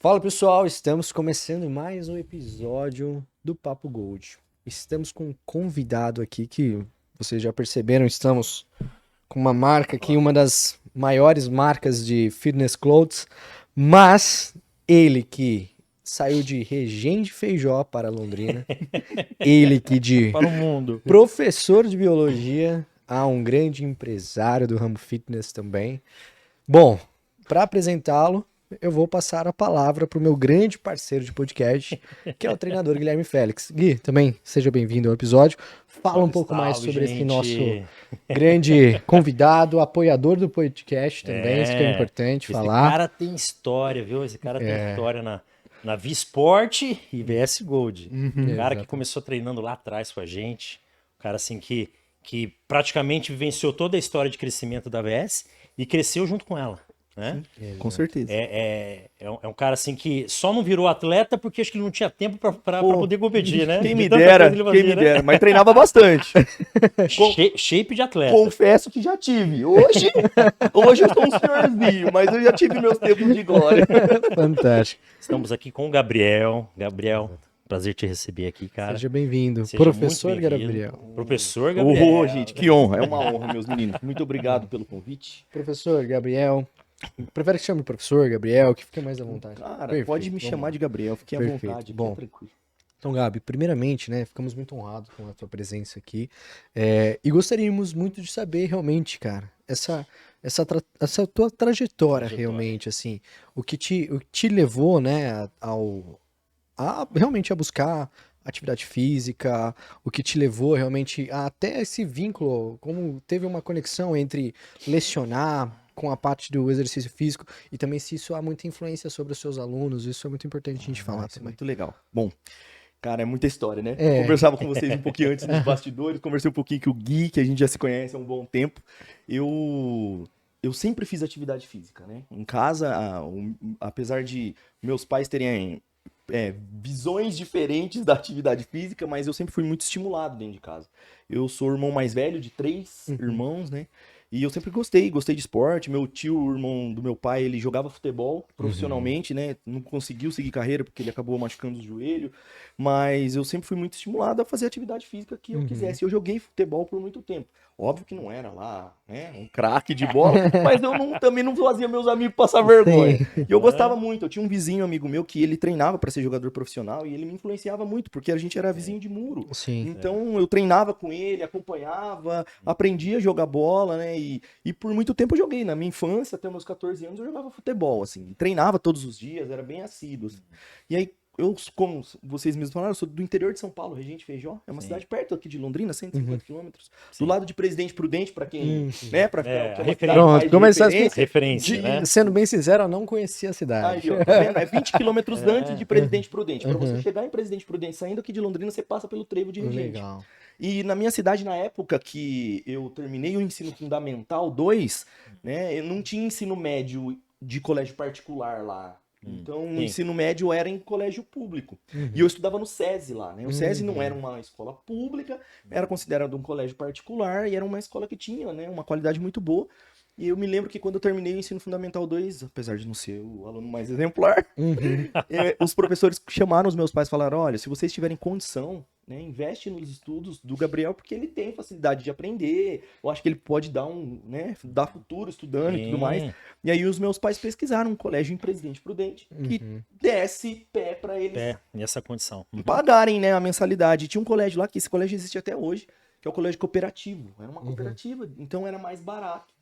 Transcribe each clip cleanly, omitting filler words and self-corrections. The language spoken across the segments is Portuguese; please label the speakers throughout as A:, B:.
A: Fala pessoal, estamos começando mais um episódio do Papo Gold. Estamos com um convidado aqui que vocês já perceberam, estamos com uma marca aqui, uma das maiores marcas de fitness clothes, mas ele que saiu de Resende Feijó para Londrina, ele que de
B: Para o mundo.
A: professor de biologia a um grande empresário do ramo fitness também. Bom, para apresentá-lo, eu vou passar a palavra para o meu grande parceiro de podcast, que é o treinador Guilherme Félix. Gui, também seja bem-vindo ao episódio. Fala um pouco mais sobre esse nosso grande convidado, apoiador do podcast também, isso que é importante falar.
B: Esse cara tem história, viu? Esse cara tem história na V-Sport e VS Gold. Um cara que começou treinando lá atrás com a gente. Um cara assim que praticamente vivenciou toda a história de crescimento da VS e cresceu junto com ela. Né?
C: Com certeza.
B: É um cara assim que só não virou atleta porque acho que ele não tinha tempo para poder competir, né?
C: Quem me dera, mas treinava bastante.
B: Shape de atleta.
C: Confesso que já tive. Hoje eu sou um senhorzinho, mas eu já tive meus tempos de glória.
A: Fantástico.
B: Estamos aqui com o Gabriel. Gabriel, prazer te receber aqui, cara.
A: Seja bem-vindo.
B: Seja
A: Professor
B: muito bem-vindo.
A: Gabriel.
B: Professor Gabriel.
C: Gente, que honra. É uma honra, meus meninos. Muito obrigado pelo convite.
A: Professor Gabriel. Prefere que chame professor Gabriel, que fica mais à vontade.
C: Cara,
A: Perfeito,
C: pode me
A: vamos
C: chamar
A: lá.
C: de Gabriel. Fiquem à
A: Perfeito.
C: vontade.
A: Bom.
C: Fique tranquilo.
A: Então, Gabi, primeiramente, né, ficamos muito honrados com a tua presença aqui, e gostaríamos muito de saber realmente, cara, essa tua trajetória realmente, assim, o que te levou, né, realmente a buscar atividade física, o que te levou realmente a até esse vínculo, como teve uma conexão entre lecionar com a parte do exercício físico e também se isso há muita influência sobre os seus alunos, isso é muito importante a gente falar
C: Isso é
A: também.
C: muito legal. Bom, cara, é muita história, né?
A: É.
C: Conversava com vocês um pouquinho antes nos bastidores, conversei um pouquinho com o Gui, que a gente já se conhece há um bom tempo. Eu sempre fiz atividade física, né? Em casa, apesar de meus pais terem visões diferentes da atividade física, mas eu sempre fui muito estimulado dentro de casa. Eu sou o irmão mais velho de 3 irmãos, né? E eu sempre gostei de esporte. Meu tio, o irmão do meu pai, ele jogava futebol profissionalmente, né? Não conseguiu seguir carreira porque ele acabou machucando o joelho. Mas eu sempre fui muito estimulado a fazer a atividade física que eu quisesse. Eu joguei futebol por muito tempo. Óbvio que não era lá, né? Um craque de bola, mas eu também não fazia meus amigos passar vergonha.
A: Sim.
C: E eu gostava muito. Eu tinha um vizinho amigo meu que ele treinava para ser jogador profissional e ele me influenciava muito, porque a gente era vizinho de muro.
A: Sim.
C: Então eu treinava com ele, acompanhava, aprendia a jogar bola, né? E por muito tempo eu joguei. Na minha infância, até meus 14 anos, eu jogava futebol, assim. Treinava todos os dias, era bem assíduo. Assim. E aí, como vocês mesmos falaram, eu sou do interior de São Paulo, Resende Feijó. É uma cidade perto aqui de Londrina, 150 quilômetros. Do lado de Presidente Prudente, para quem, né? Pra ficar, que é uma cidade mais de
B: Referência, né?
A: Sendo bem sincero, eu não conhecia a cidade.
C: Aí, ó, tá vendo? É 20 quilômetros antes de Presidente Prudente. Para você chegar em Presidente Prudente, saindo aqui de Londrina, você passa pelo trevo de Resende.
A: Legal.
C: E na minha cidade, na época que eu terminei o ensino fundamental 2, né, eu não tinha ensino médio de colégio particular lá. Então, o ensino médio era em colégio público. E eu estudava no SESI lá, né? O SESI não era uma escola pública, era considerado um colégio particular e era uma escola que tinha, né, uma qualidade muito boa. E eu me lembro que quando eu terminei o ensino fundamental 2, apesar de não ser o aluno mais exemplar, os professores chamaram os meus pais e falaram, olha, se vocês tiverem condição, né, investe nos estudos do Gabriel, porque ele tem facilidade de aprender, eu acho que ele pode dar futuro estudando e tudo mais. E aí os meus pais pesquisaram um colégio em Presidente Prudente, que desse pé para eles
B: Nessa condição.
C: pagarem, né, a mensalidade. E tinha um colégio lá, que esse colégio existe até hoje, que é o colégio cooperativo. Era uma cooperativa, então era mais barato.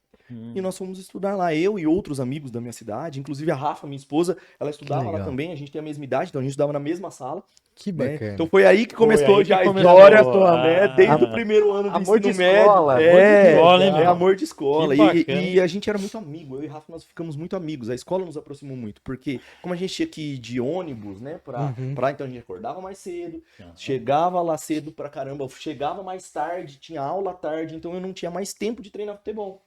C: E nós fomos estudar lá, eu e outros amigos da minha cidade, inclusive a Rafa, minha esposa, ela estudava lá também, a gente tem a mesma idade, então a gente estudava na mesma sala.
A: Que bacana.
C: Então foi aí que começou
B: Foi aí
C: já
B: que
C: a
B: começou.
C: história, né? Desde o primeiro ano do
A: Amor
C: ensino
A: de
C: médio.
A: escola, amor de
B: escola, hein, meu?
C: Amor de escola.
B: Que bacana.
C: E a gente era muito amigo, eu e Rafa, nós ficamos muito amigos. A escola nos aproximou muito, porque como a gente tinha que ir de ônibus, né, então a gente acordava mais cedo, chegava lá cedo pra caramba, chegava mais tarde, tinha aula à tarde, então eu não tinha mais tempo de treinar futebol.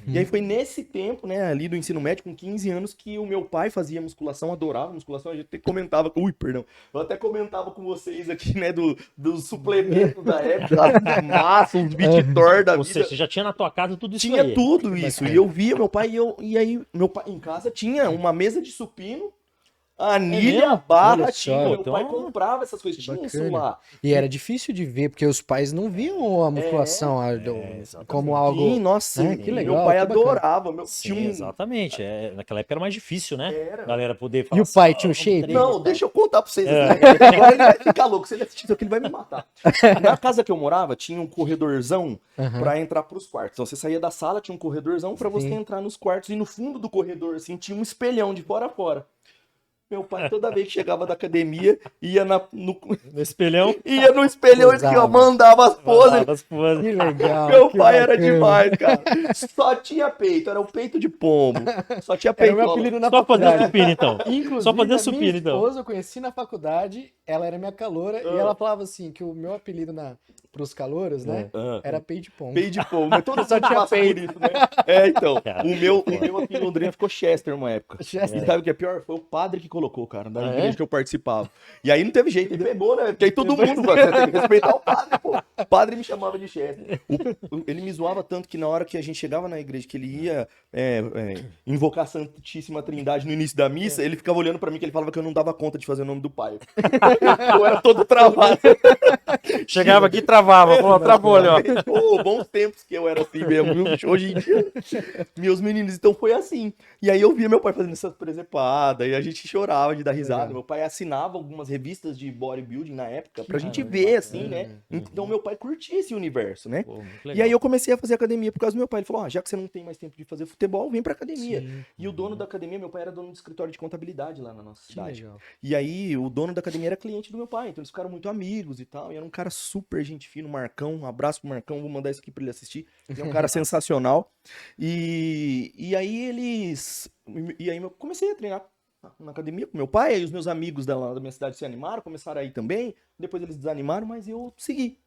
C: E aí foi nesse tempo, né, ali do ensino médio, com 15 anos, que o meu pai fazia musculação, adorava musculação, a gente até comentava, eu até comentava com vocês aqui, né, do suplemento da época, as massas, os Vitor da
B: Ou
C: vida.
B: seja, você já tinha na tua casa tudo isso
C: Tinha
B: aí.
C: tudo isso, e eu via meu pai, e aí meu pai em casa tinha uma mesa de supino, Anilha, barra,
A: Olha
C: tinha.
A: só,
C: Meu pai comprava essas coisas, tinha isso
A: bacana.
C: lá.
A: E era difícil de ver, porque os pais não viam a musculação como algo...
C: Sim, nossa,
A: né? Que legal,
C: meu pai
A: que bacana.
C: adorava.
B: Sim, exatamente. Naquela época era mais difícil, né?
C: Era.
B: Galera poder
A: E
B: falar
A: o pai
B: assim,
A: tinha um
B: vamos
A: shape?
B: treinar e
C: Não,
B: tal.
C: deixa eu contar pra vocês. Agora ele vai ficar louco. Se ele assistir isso aqui, ele vai me matar. Na casa que eu morava, tinha um corredorzão pra entrar pros quartos. Então você saía da sala, tinha um corredorzão pra você entrar nos quartos. E no fundo do corredor, assim, tinha um espelhão de fora a fora. Meu pai, toda vez que chegava da academia, ia
B: No espelhão.
C: ia no espelhão aqui, ó,
A: Posava.
C: mandava as poses.
B: Mandava as poses.
A: Que legal.
C: Meu
A: que
C: pai era
A: bacana.
C: demais, cara. Só tinha peito, era o peito de pombo. Só tinha
A: Era
C: peito.
A: o meu apelido na
B: Só fazer
A: faculdade.
B: supino, então.
A: Inclusive,
B: Só fazer
A: a
B: supino,
A: minha
B: então.
A: esposa eu conheci na faculdade, ela era minha caloura, e ela falava assim, que o meu apelido pros calouros, né, era peito de pombo.
C: Peito de pombo, mas todo
A: Só
C: mundo
A: tinha
C: passa por
A: peito.
C: isso, né? É, então,
B: Cara,
C: o meu aqui em Londrina ficou Chester uma época.
A: Chester.
C: E sabe o que é pior? Foi o padre que colocou, cara, da
A: Ah,
C: igreja
A: é?
C: que eu participava. E aí não teve jeito, ele pegou, né? Porque aí todo mundo, você tem que respeitar o padre, pô. O padre me chamava de Chester. Ele me zoava tanto que na hora que a gente chegava na igreja, que ele ia invocar a Santíssima Trindade no início da missa, ele ficava olhando pra mim, que ele falava que eu não dava conta de fazer o nome do pai. Eu era todo travado.
B: Chegava aqui e travava. Pô, travou ali, ó.
C: Pô, bons tempos que eu era assim mesmo, viu? Hoje em dia, meus meninos, então foi assim. E aí eu via meu pai fazendo essas presepadas, e a gente chorava de dar risada. Meu pai assinava algumas revistas de bodybuilding na época, pra gente ver, assim, né? Então meu pai curtia esse universo, né?
B: Pô, muito
C: E
B: legal.
C: aí eu comecei a fazer academia por causa do meu pai. Ele falou, já que você não tem mais tempo de fazer futebol, vem pra academia. E o dono da academia, meu pai era dono de escritório de contabilidade lá na nossa
A: Que
C: cidade.
A: legal.
C: E aí, o dono da academia era cliente do meu pai, então eles ficaram muito amigos e tal. E era um cara super gente fino, Marcão. Um abraço pro Marcão, vou mandar isso aqui pra ele assistir. Ele é um cara sensacional. E aí eles. E aí eu comecei a treinar na academia com meu pai. Aí os meus amigos da minha cidade se animaram, começaram a ir também. Depois eles desanimaram, mas eu segui.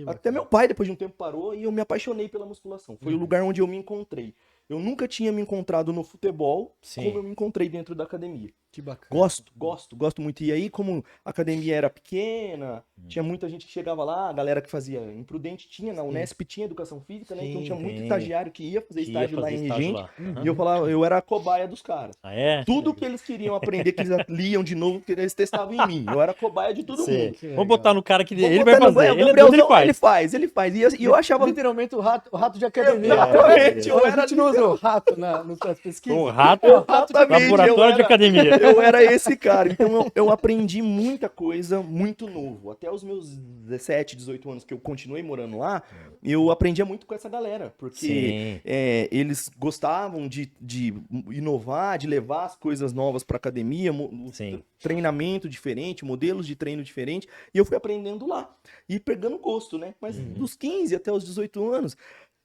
C: Até meu pai, depois de um tempo, parou e eu me apaixonei pela musculação. Foi o lugar onde eu me encontrei. Eu nunca tinha me encontrado no futebol como eu me encontrei dentro da academia.
A: Que bacana.
C: Gosto muito. E aí, como a academia era pequena, tinha muita gente que chegava lá, a galera que fazia imprudente tinha, na Unesp tinha educação física, né? Então tinha muito estagiário que ia fazer estágio lá em Regente. E eu falava, eu era a cobaia dos caras.
B: Ah, é?
C: Tudo que eles queriam aprender, que eles liam de novo, que eles testavam em mim. Eu era a cobaia de todo
B: Sei.
C: mundo.
B: Vamos botar no cara que
C: Vou
B: ele
C: botar
B: vai
C: no-
B: fazer.
C: o
B: Ele é tudo,
C: Gabrielzão,
B: ele faz.
C: ele faz. E eu achava...
A: Literalmente o rato de academia.
C: Exatamente, eu
A: A
C: era
A: gente não usa o rato nas pesquisas.
B: O rato,
C: Exatamente,
B: laboratório de academia.
C: Eu era esse cara. Então eu aprendi muita coisa muito novo. Até os meus 17, 18 anos que eu continuei morando lá, eu aprendia muito com essa galera. Porque eles gostavam de inovar, de levar as coisas novas pra academia,
B: Sim.
C: treinamento diferente, modelos de treino diferente. E eu fui aprendendo lá. E pegando gosto, né? Mas dos 15 até os 18 anos,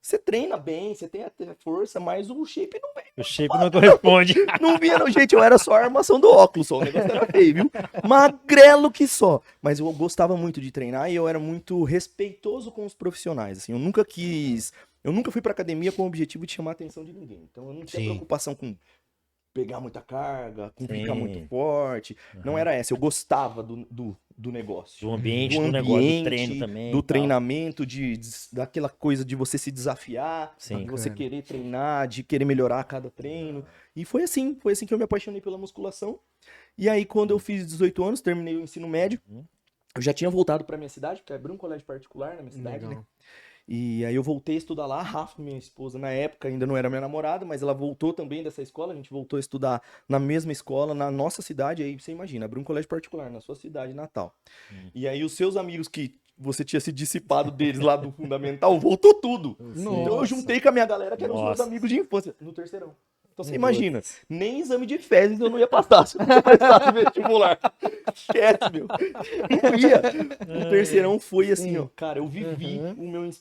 C: você treina bem, você tem até força, mas o shape não vem.
B: O shape não corresponde.
C: Não via, não, gente. Eu era só a armação do óculos, só. O negócio era feio, viu? Magrelo que só. Mas eu gostava muito de treinar e eu era muito respeitoso com os profissionais. Assim, eu nunca fui pra academia com o objetivo de chamar a atenção de ninguém. Então eu não tinha preocupação com pegar muita carga, com ficar muito forte. Não era essa. Eu gostava do negócio.
B: Do ambiente, do negócio, do treino também.
C: Do treinamento, daquela coisa de você se desafiar,
B: Sim.
C: de você querer treinar, de querer melhorar a cada treino. E foi assim que eu me apaixonei pela musculação. E aí, quando eu fiz 18 anos, terminei o ensino médio, eu já tinha voltado pra minha cidade, porque abriu um colégio particular na minha cidade, né? E aí eu voltei a estudar lá, a Rafa, minha esposa, na época ainda não era minha namorada, mas ela voltou também dessa escola, a gente voltou a estudar na mesma escola, na nossa cidade, aí você imagina, abriu um colégio particular na sua cidade natal. E aí os seus amigos que você tinha se dissipado deles lá do fundamental, voltou tudo. Então eu juntei com a minha galera, que eram os meus amigos de infância, no terceirão. Então você imagina, nem exame de fezes eu não ia passar se eu não prestasse vestibular. Esquece, meu. Não ia. O terceirão foi assim, ó. Cara, eu vivi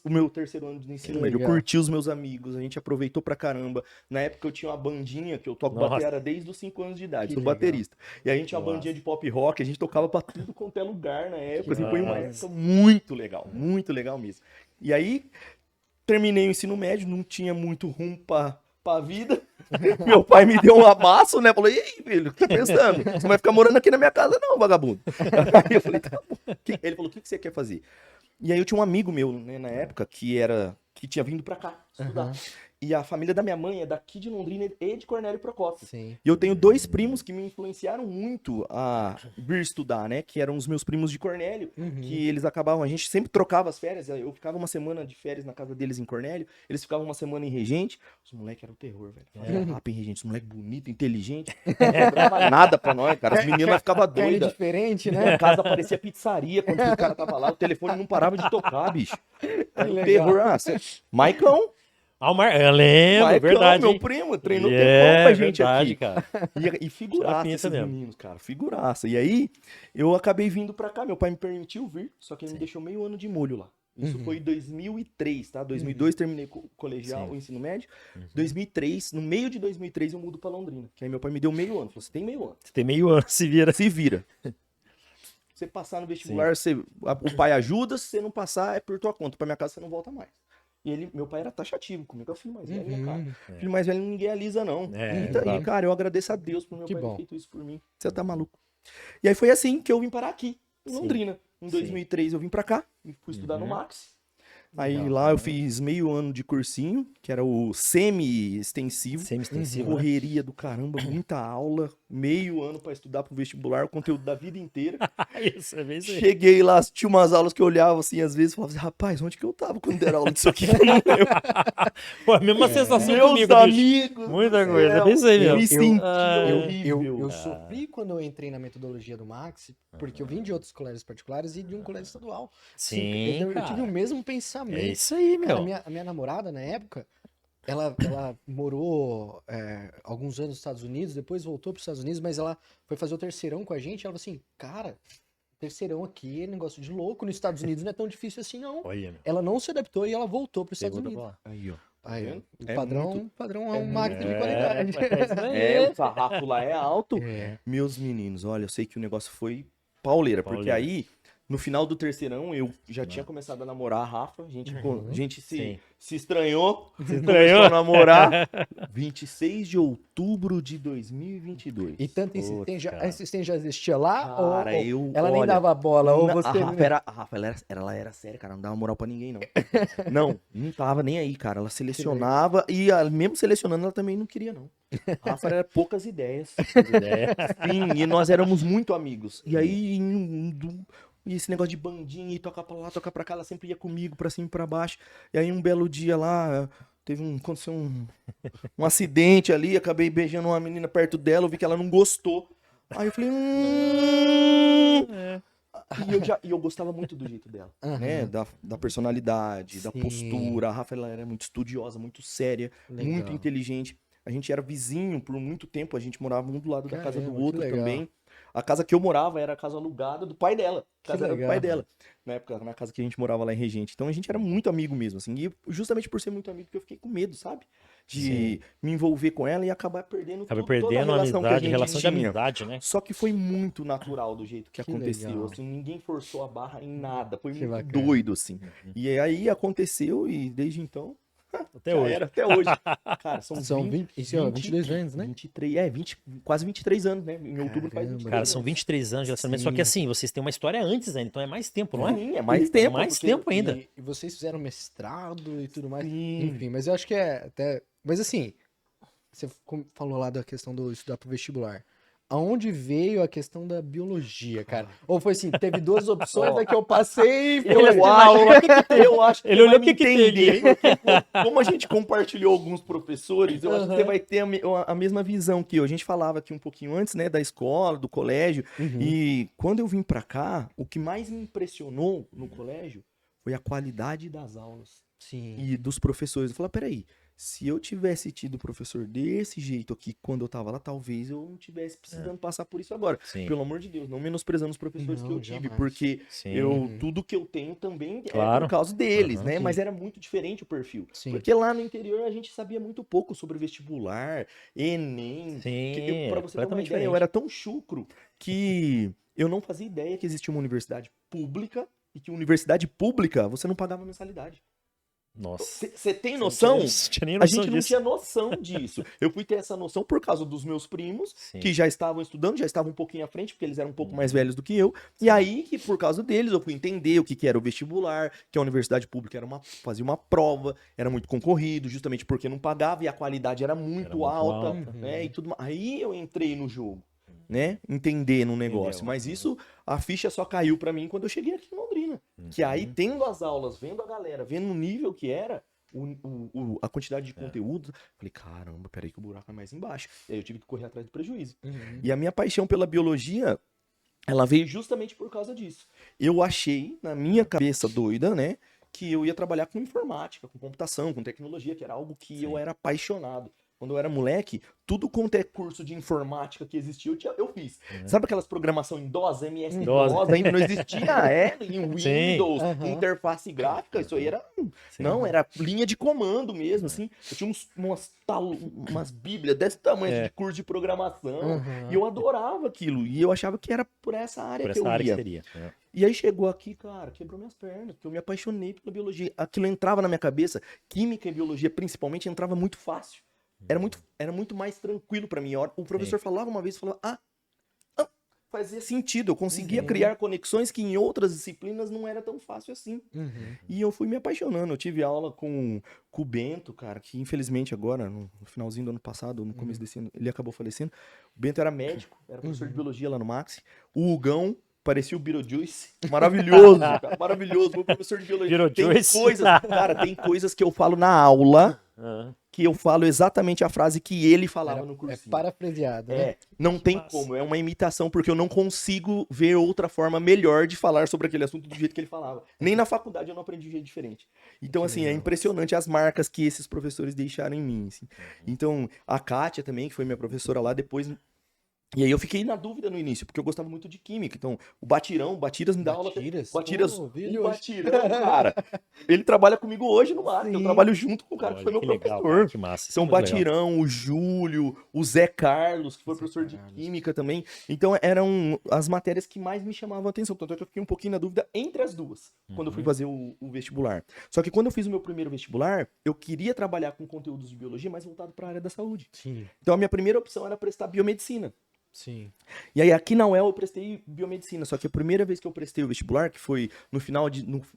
C: o meu terceiro ano de ensino médio. Eu curti os meus amigos, a gente aproveitou pra caramba. Na época eu tinha uma bandinha que eu toco bateria desde os 5 anos de idade, sou baterista. E a gente tinha uma bandinha de pop rock, a gente tocava pra tudo quanto é lugar na época. Assim, foi uma época muito legal mesmo. E aí, terminei o ensino médio, não tinha muito rumo pra vida. Meu pai me deu um abraço, né? Falou, e aí, filho, o que tá pensando? Você não vai ficar morando aqui na minha casa não, vagabundo. Aí eu falei, tá bom. Ele falou, o que você quer fazer? E aí eu tinha um amigo meu, né, na época, que tinha vindo pra cá estudar. E a família da minha mãe é daqui de Londrina e de Cornélio Procópio.
A: Sim.
C: E eu tenho 2 primos que me influenciaram muito a vir estudar, né? Que eram os meus primos de Cornélio, que eles acabavam, a gente sempre trocava as férias, eu ficava uma semana de férias na casa deles em Cornélio, eles ficavam uma semana em Regente, os moleques eram o terror, velho. Fazia rap em Regente, os moleques bonitos, inteligentes, não sobrava nada pra nós, cara, as meninas ficavam
A: Carne
C: doidas.
A: diferente,
C: Minha
A: né?
C: casa parecia pizzaria quando o cara tava lá, o telefone não parava de tocar, bicho. Era um
A: legal.
C: terror. Maicão,
B: Eu lembro,
C: Maicão,
B: verdade.
C: meu
B: hein?
C: primo, treinou
B: Ele
C: tempão com a
B: é
C: gente
B: verdade,
C: aqui.
B: cara.
C: E figuraça
B: pinta
C: esses
B: mesmo.
C: meninos, cara, figuraça. E aí, eu acabei vindo pra cá, meu pai me permitiu vir, só que ele me deixou meio ano de molho lá. Isso foi em 2003, tá? 2002 terminei o colegial, o ensino médio. 2003, no meio de 2003 eu mudo pra Londrina. Que aí meu pai me deu meio ano, falou, você tem meio ano.
B: Você tem meio ano, se vira.
C: Se vira. Você passar no vestibular, o pai ajuda, se você não passar, é por tua conta. Pra minha casa você não volta mais. E ele, meu pai era taxativo comigo, é o filho mais velho, né, cara? Filho mais velho ninguém alisa, não. E, cara, eu agradeço a Deus por meu pai ter feito isso por mim. Você tá maluco. E aí foi assim que eu vim parar aqui, em Londrina. Em 2003 eu vim pra cá, e fui estudar no Max. Aí lá eu fiz meio ano de cursinho, que era o semi-extensivo.
B: Semi-extensivo, né?
C: Correria do caramba, muita aula. Meio ano pra estudar pro vestibular, o conteúdo da vida inteira.
B: Isso, é bem isso aí.
C: Cheguei lá, tinha umas aulas que eu olhava assim, às vezes, e falava assim, rapaz, onde que eu tava quando deram aula disso aqui? Eu não lembro.
B: Pô, a mesma sensação
C: Meus
B: comigo, bicho.
C: amigos.
B: Muita
C: do
B: coisa,
C: céu,
B: é bem isso aí
C: eu
B: mesmo.
C: me senti
A: Eu
C: horrível.
A: sofri quando eu entrei na metodologia do Max, porque eu vim de outros colégios particulares e de um colégio estadual.
B: Sim,
A: então eu
B: cara.
A: tive o mesmo pensamento.
B: É isso aí,
A: Cara,
B: meu.
A: a minha namorada, na época, ela morou alguns anos nos Estados Unidos, depois voltou para os Estados Unidos, mas ela foi fazer o terceirão com a gente. Ela falou assim, cara, terceirão aqui é negócio de louco, nos Estados Unidos não é tão difícil assim, não.
B: Olha, meu.
A: Ela não se adaptou e ela voltou para os Estados
B: Pegou da
A: Unidos.
B: bola.
C: Aí, ó.
A: Aí,
C: vendo?
A: o
C: É
A: padrão é um máquina de qualidade.
C: O sarrafo lá é alto. Meus meninos, olha, eu sei que o negócio foi pauleira, porque aí, no final do terceirão, eu já tinha começado a namorar a Rafa, a gente se estranhou, começou a namorar 26 de outubro de 2022.
A: E tanta insistência já existia lá?
C: Cara,
A: ou ela nem dava bola? Ou você...
C: A Rafa ela era séria, cara, não dava moral pra ninguém, não. não tava nem aí, cara. Ela selecionava e mesmo selecionando, ela também não queria, não. A Rafa era poucas ideias. Sim, e nós éramos muito amigos. E aí, e esse negócio de bandinha e tocar pra lá, tocar pra cá, ela sempre ia comigo, pra cima e pra baixo. E aí um belo dia lá, aconteceu um acidente ali, acabei beijando uma menina perto dela, eu vi que ela não gostou. Aí eu falei, E eu gostava muito do jeito dela, né? Da personalidade, da postura. A Rafa, ela era muito estudiosa, muito séria, muito inteligente. A gente era vizinho por muito tempo, a gente morava um do lado da casa do outro também. A casa que eu morava era a casa alugada do pai dela. A casa era do pai dela. Na época, na casa que a gente morava lá em Regente. Então a gente era muito amigo mesmo, assim. E justamente por ser muito amigo que eu fiquei com medo, sabe? De me envolver com ela e acabar perdendo toda a relação que a gente
B: relação de
C: tinha.
B: amizade, né?
C: Só que foi muito natural do jeito que aconteceu.
A: legal.
C: Assim, ninguém forçou a barra em nada. Foi
A: Que
C: muito
A: bacana.
C: doido, assim. E aí aconteceu e desde então...
B: Até hoje.
C: Até hoje. Cara, são
A: 22 anos, né?
C: 23, quase 23 anos, né? Em outubro faz 23
B: Cara, são 23 anos de relacionamento. Só que assim, vocês têm uma história antes ainda, então é mais tempo, não é?
C: Sim, é mais tempo.
B: Mais tempo ainda.
A: E vocês fizeram mestrado e tudo mais.
C: Sim.
A: Enfim, mas eu acho que é até... Mas assim, você falou lá da questão do estudar pro vestibular. Aonde veio a questão da biologia, cara? Ou foi assim, teve duas opções, a que eu passei e foi
C: Eu acho que
B: Ele olhou
C: vai
B: o que
C: me
B: que tem
C: entender, porque, como a gente compartilhou alguns professores, eu acho que você vai ter a mesma visão que eu. A gente falava aqui um pouquinho antes, né, da escola, do colégio. E quando eu vim pra cá, o que mais me impressionou no colégio foi a qualidade das aulas.
A: Sim.
C: E dos professores. Eu falei, peraí, se eu tivesse tido professor desse jeito aqui quando eu tava lá, talvez eu não tivesse precisando passar por isso agora.
B: Sim.
C: Pelo amor de Deus, não menosprezando os professores que eu tive,
A: jamais.
C: porque
B: Sim.
C: tudo que eu tenho também
B: Claro.
C: é por causa deles, né?
A: sim.
C: Mas era muito diferente o perfil.
A: Sim.
C: Porque lá no interior a gente sabia muito pouco sobre vestibular, Enem.
B: Sim,
C: Pra você ter uma
B: completamente
C: ideia, eu
B: diferente.
C: era tão chucro que eu não fazia ideia que existia uma universidade pública e que universidade pública você não pagava mensalidade.
B: Nossa.
C: Você tem noção? A gente não
B: disso.
C: tinha noção disso. Eu fui ter essa noção por causa dos meus primos,
B: Sim.
C: que já estavam estudando, já estavam um pouquinho à frente, porque eles eram um pouco mais velhos do que eu. E aí, que por causa deles, eu fui entender o que era o vestibular, que a universidade pública fazia uma prova, era muito concorrido, justamente porque não pagava e a qualidade era muito alta, né? E tudo mais. Aí eu entrei no jogo, né? Entender no negócio. Mas isso, a ficha só caiu pra mim quando eu cheguei aqui em Londrina. Que aí, tendo as aulas, vendo a galera, vendo o nível que era, a quantidade de conteúdo, falei, caramba, peraí que o buraco é mais embaixo. E aí eu tive que correr atrás do prejuízo. E a minha paixão pela biologia, ela veio justamente por causa disso. Eu achei, na minha cabeça doida, né, que eu ia trabalhar com informática, com computação, com tecnologia, que era algo que eu era apaixonado. Quando eu era moleque, tudo quanto é curso de informática que existia, eu fiz. Sabe aquelas programação em DOS, MS-DOS, ainda não existia, em Windows, interface gráfica, isso aí era... Não, era linha de comando mesmo, assim. Eu tinha umas bíblias desse tamanho de curso de programação, e eu adorava aquilo, e eu achava que era por essa área que eu ia.
B: Seria.
C: E aí chegou aqui, cara, quebrou minhas pernas, porque eu me apaixonei pela biologia. Aquilo entrava na minha cabeça, química e biologia principalmente, entrava muito fácil. Era muito mais tranquilo pra mim. O professor falava uma vez, falava, fazia sentido. Eu conseguia criar conexões que em outras disciplinas não era tão fácil assim. E eu fui me apaixonando. Eu tive aula com o Bento, cara, que infelizmente agora, no finalzinho do ano passado, no começo desse ano, ele acabou falecendo. O Bento era médico, era professor de biologia lá no Maxi. O Hugão parecia o Beetlejuice. Maravilhoso, cara, maravilhoso. Meu professor de biologia. Tem coisas que eu falo na aula... que eu falo exatamente a frase que ele falava no cursinho.
A: É parafraseado, né?
C: Não tem como, é uma imitação, porque eu não consigo ver outra forma melhor de falar sobre aquele assunto do jeito que ele falava. Nem na faculdade eu não aprendi de jeito diferente. Então, assim, é impressionante as marcas que esses professores deixaram em mim, assim. Então, a Kátia também, que foi minha professora lá, depois... E aí eu fiquei na dúvida no início, porque eu gostava muito de química. Então, o Batiras me dá aula... Batiras, cara. Ele trabalha comigo hoje no Mac. Eu trabalho junto com o cara que foi meu professor.
B: Que massa.
C: Então, o Batirão, o Júlio, o Zé Carlos, que foi professor de química também. Então, eram as matérias que mais me chamavam a atenção. Tanto é que eu fiquei um pouquinho na dúvida entre as duas, quando eu fui fazer o vestibular. Só que quando eu fiz o meu primeiro vestibular, eu queria trabalhar com conteúdos de biologia, mas voltado para a área da saúde. Então, a minha primeira opção era prestar biomedicina. E aí aqui na UEL eu prestei biomedicina, só que a primeira vez que eu prestei o vestibular, que foi no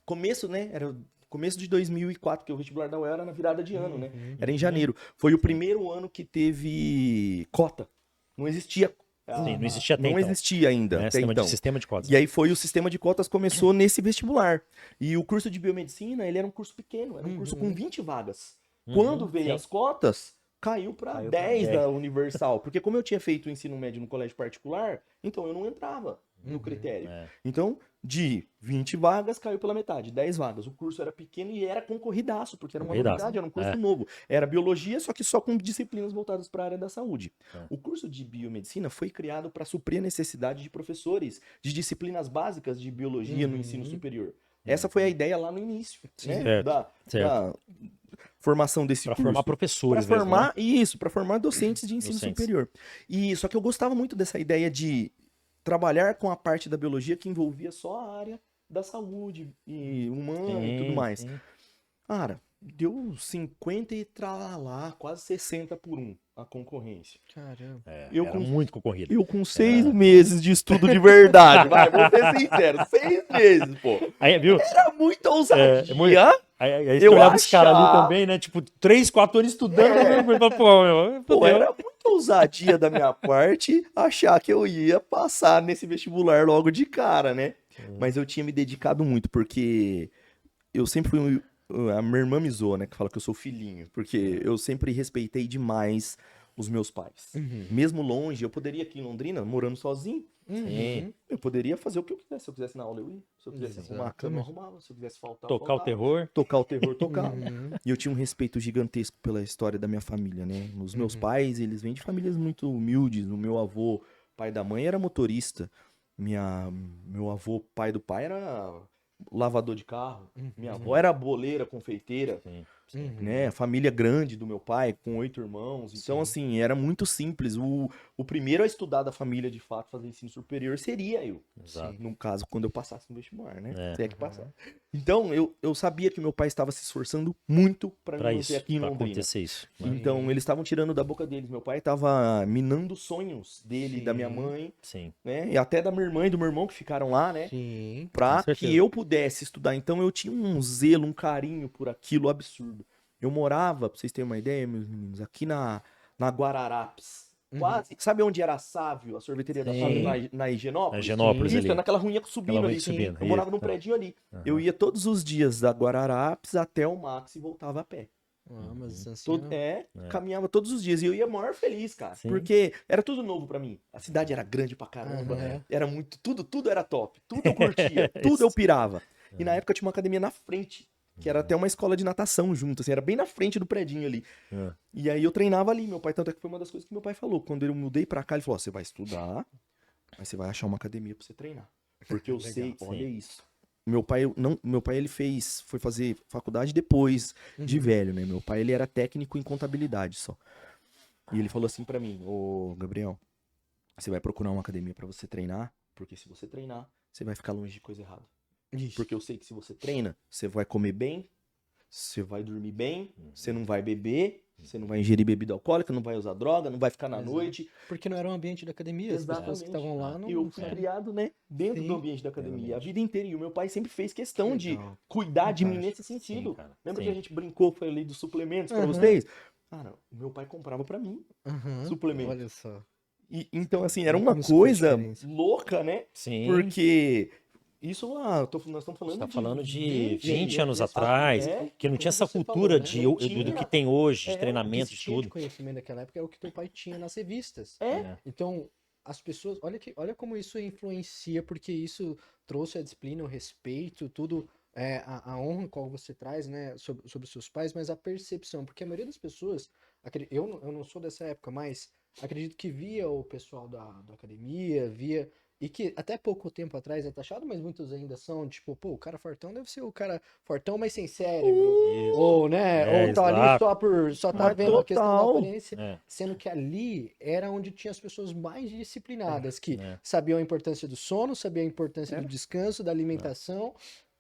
C: começo, né, era começo de 2004, porque o vestibular da UEL era na virada de ano, né, era em janeiro. Foi o primeiro ano que teve cota, não existia.
B: Não existia até
C: Não existia ainda.
B: Sistema de cotas.
C: E aí foi o sistema de cotas começou nesse vestibular. E o curso de biomedicina, ele era um curso pequeno, era um curso com 20 vagas. Quando veio as cotas... Caiu para 10 da Universal. Porque como eu tinha feito o ensino médio no colégio particular, então eu não entrava no critério. Então, de 20 vagas, caiu pela metade, 10 vagas. O curso era pequeno e era concorridaço, porque era uma novidade, era um curso novo. Era biologia, só que só com disciplinas voltadas para a área da saúde. O curso de biomedicina foi criado para suprir a necessidade de professores de disciplinas básicas de biologia no ensino superior. Essa foi a ideia lá no início, né? Da formação desse curso.
B: Para formar professores.
C: Para formar, mesmo, né? Para formar docentes de ensino superior. E só que eu gostava muito dessa ideia de trabalhar com a parte da biologia que envolvia só a área da saúde e humana e tudo mais. Cara, deu 50 e tralalá, quase 60 por 1 a concorrência.
A: Caramba.
B: Era muito concorrido.
C: Eu com 6 meses de estudo de verdade, vou ser sincero, 6 meses, pô.
B: Aí, viu?
C: Era muita ousadia.
B: Aí você olhava os caras ali também, né? Tipo, 3, 4 anos estudando.
C: Pô, era muita ousadia da minha parte achar que eu ia passar nesse vestibular logo de cara, né? Mas eu tinha me dedicado muito, porque eu sempre fui... A minha irmã me zoa, né? Que fala que eu sou filhinho. Porque eu sempre respeitei demais os meus pais. Mesmo longe, eu poderia aqui em Londrina, morando sozinho. Eu poderia fazer o que eu quisesse. Se eu quisesse na aula, eu ia. Se eu quisesse arrumar a cama, eu arrumava. Se eu quisesse faltar,
B: Tocar o terror.
C: Tocar o terror, tocava. E eu tinha um respeito gigantesco pela história da minha família, né? Os meus pais, eles vêm de famílias muito humildes. O meu avô, pai da mãe, era motorista. Meu avô, pai do pai, era lavador de carro. Minha avó era boleira, confeiteira. né? A família grande do meu pai, com 8 irmãos. Então, assim, era muito simples. O primeiro a estudar da família, de fato, fazer ensino superior seria eu.
B: Exato.
C: No caso, quando eu passasse no vestibular, né?
B: É.
C: Se é que passar. Então, eu sabia que meu pai estava se esforçando muito para me
B: Pra
C: manter
B: isso,
C: aqui em
B: pra
C: Londrina.
B: acontecer isso.
C: Então, eles estavam tirando da boca deles. Meu pai estava minando os sonhos dele,
A: Sim.
C: da minha mãe,
B: Sim.
C: né? E até da minha irmã e do meu irmão que ficaram lá, né?
A: Sim.
C: Pra
B: Com certeza.
C: que eu pudesse estudar. Então, eu tinha um zelo, um carinho por aquilo absurdo. Eu morava, pra vocês terem uma ideia, meus meninos, aqui na Guararapes. Quase. Sabe onde era a Sávio, a sorveteria da
B: Sim.
C: Sávio na Higienópolis?
B: Na Higienópolis
C: Isso,
B: ali.
C: é naquela ruinha subindo
B: Aquela
C: ali.
B: ruinha subindo,
C: Eu morava
B: isso.
C: num prédio ali. Eu ia todos os dias da Guararapes até o Max e voltava a pé.
A: Mas assim,
C: Caminhava todos os dias e eu ia maior feliz, cara.
B: Sim.
C: Porque era tudo novo pra mim. A cidade era grande pra caramba.
A: Aham.
C: Era muito, tudo era top. Tudo eu curtia, tudo eu pirava. E na época tinha uma academia na frente, que era até uma escola de natação junto, assim, era bem na frente do predinho ali.
B: É.
C: E aí eu treinava ali, meu pai, tanto é que foi uma das coisas que meu pai falou. Quando eu mudei pra cá, ele falou: ó, você vai estudar, mas você vai achar uma academia pra você treinar. Porque eu sei, olha isso. Meu pai ele foi fazer faculdade depois de velho, né? Meu pai, ele era técnico em contabilidade só. E ele falou assim pra mim: ô, Gabriel, você vai procurar uma academia pra você treinar, porque se você treinar, você vai ficar longe de coisa errada. Porque eu sei que se você treina, você vai comer bem, você vai dormir bem, você não vai beber, você não vai ingerir bebida alcoólica, não vai usar droga, não vai ficar na noite.
A: Porque não era um ambiente da academia, as pessoas que estavam lá não...
C: E eu fui criado, né, dentro
A: Sim.
C: do ambiente da academia, a
B: Exatamente.
C: vida inteira. E o meu pai sempre fez questão de
A: Legal.
C: cuidar de mim
A: Fantástico.
C: nesse sentido.
B: Sim, cara.
C: Lembra
B: Sim.
C: que a gente brincou, foi ali dos suplementos pra
A: Aham.
C: vocês? Cara, o meu pai comprava pra mim
A: Aham.
C: suplemento.
A: Olha só.
C: E, então, assim, era
A: Olha
C: uma
A: como isso faz
C: coisa
A: diferença.
C: louca, né?
B: Sim.
C: Porque isso lá, nós estamos falando
B: Você tá
C: de
B: falando de 20 anos
A: e-
B: atrás, que não tinha essa
A: Como você
B: cultura
A: falou, né?
B: de,
C: Não
B: do
C: tinha.
B: que tem hoje, de
C: É,
A: O que
B: treinamento,
A: se
B: de
A: tinha de
B: tudo.
A: conhecimento daquela época é o que teu pai tinha nas revistas.
C: É.
A: Então, as pessoas, olha como isso influencia, porque isso trouxe a disciplina, o respeito, tudo, a honra qual você traz, né, sobre os seus pais, mas a percepção, porque a maioria das pessoas, eu não sou dessa época, mas acredito que via o pessoal da academia, via, e que até pouco tempo atrás é taxado, mas muitos ainda são, tipo, pô, o cara fortão deve ser o cara fortão, mas sem cérebro,
B: Isso.
A: ou, né, ou tá ali
B: exato.
A: só tá
C: Mas
A: vendo a questão da
C: total.
A: aparência,
B: É.
A: sendo que ali era onde tinha as pessoas mais disciplinadas, que
B: É.
A: sabiam a importância do sono, sabiam a importância do descanso, da alimentação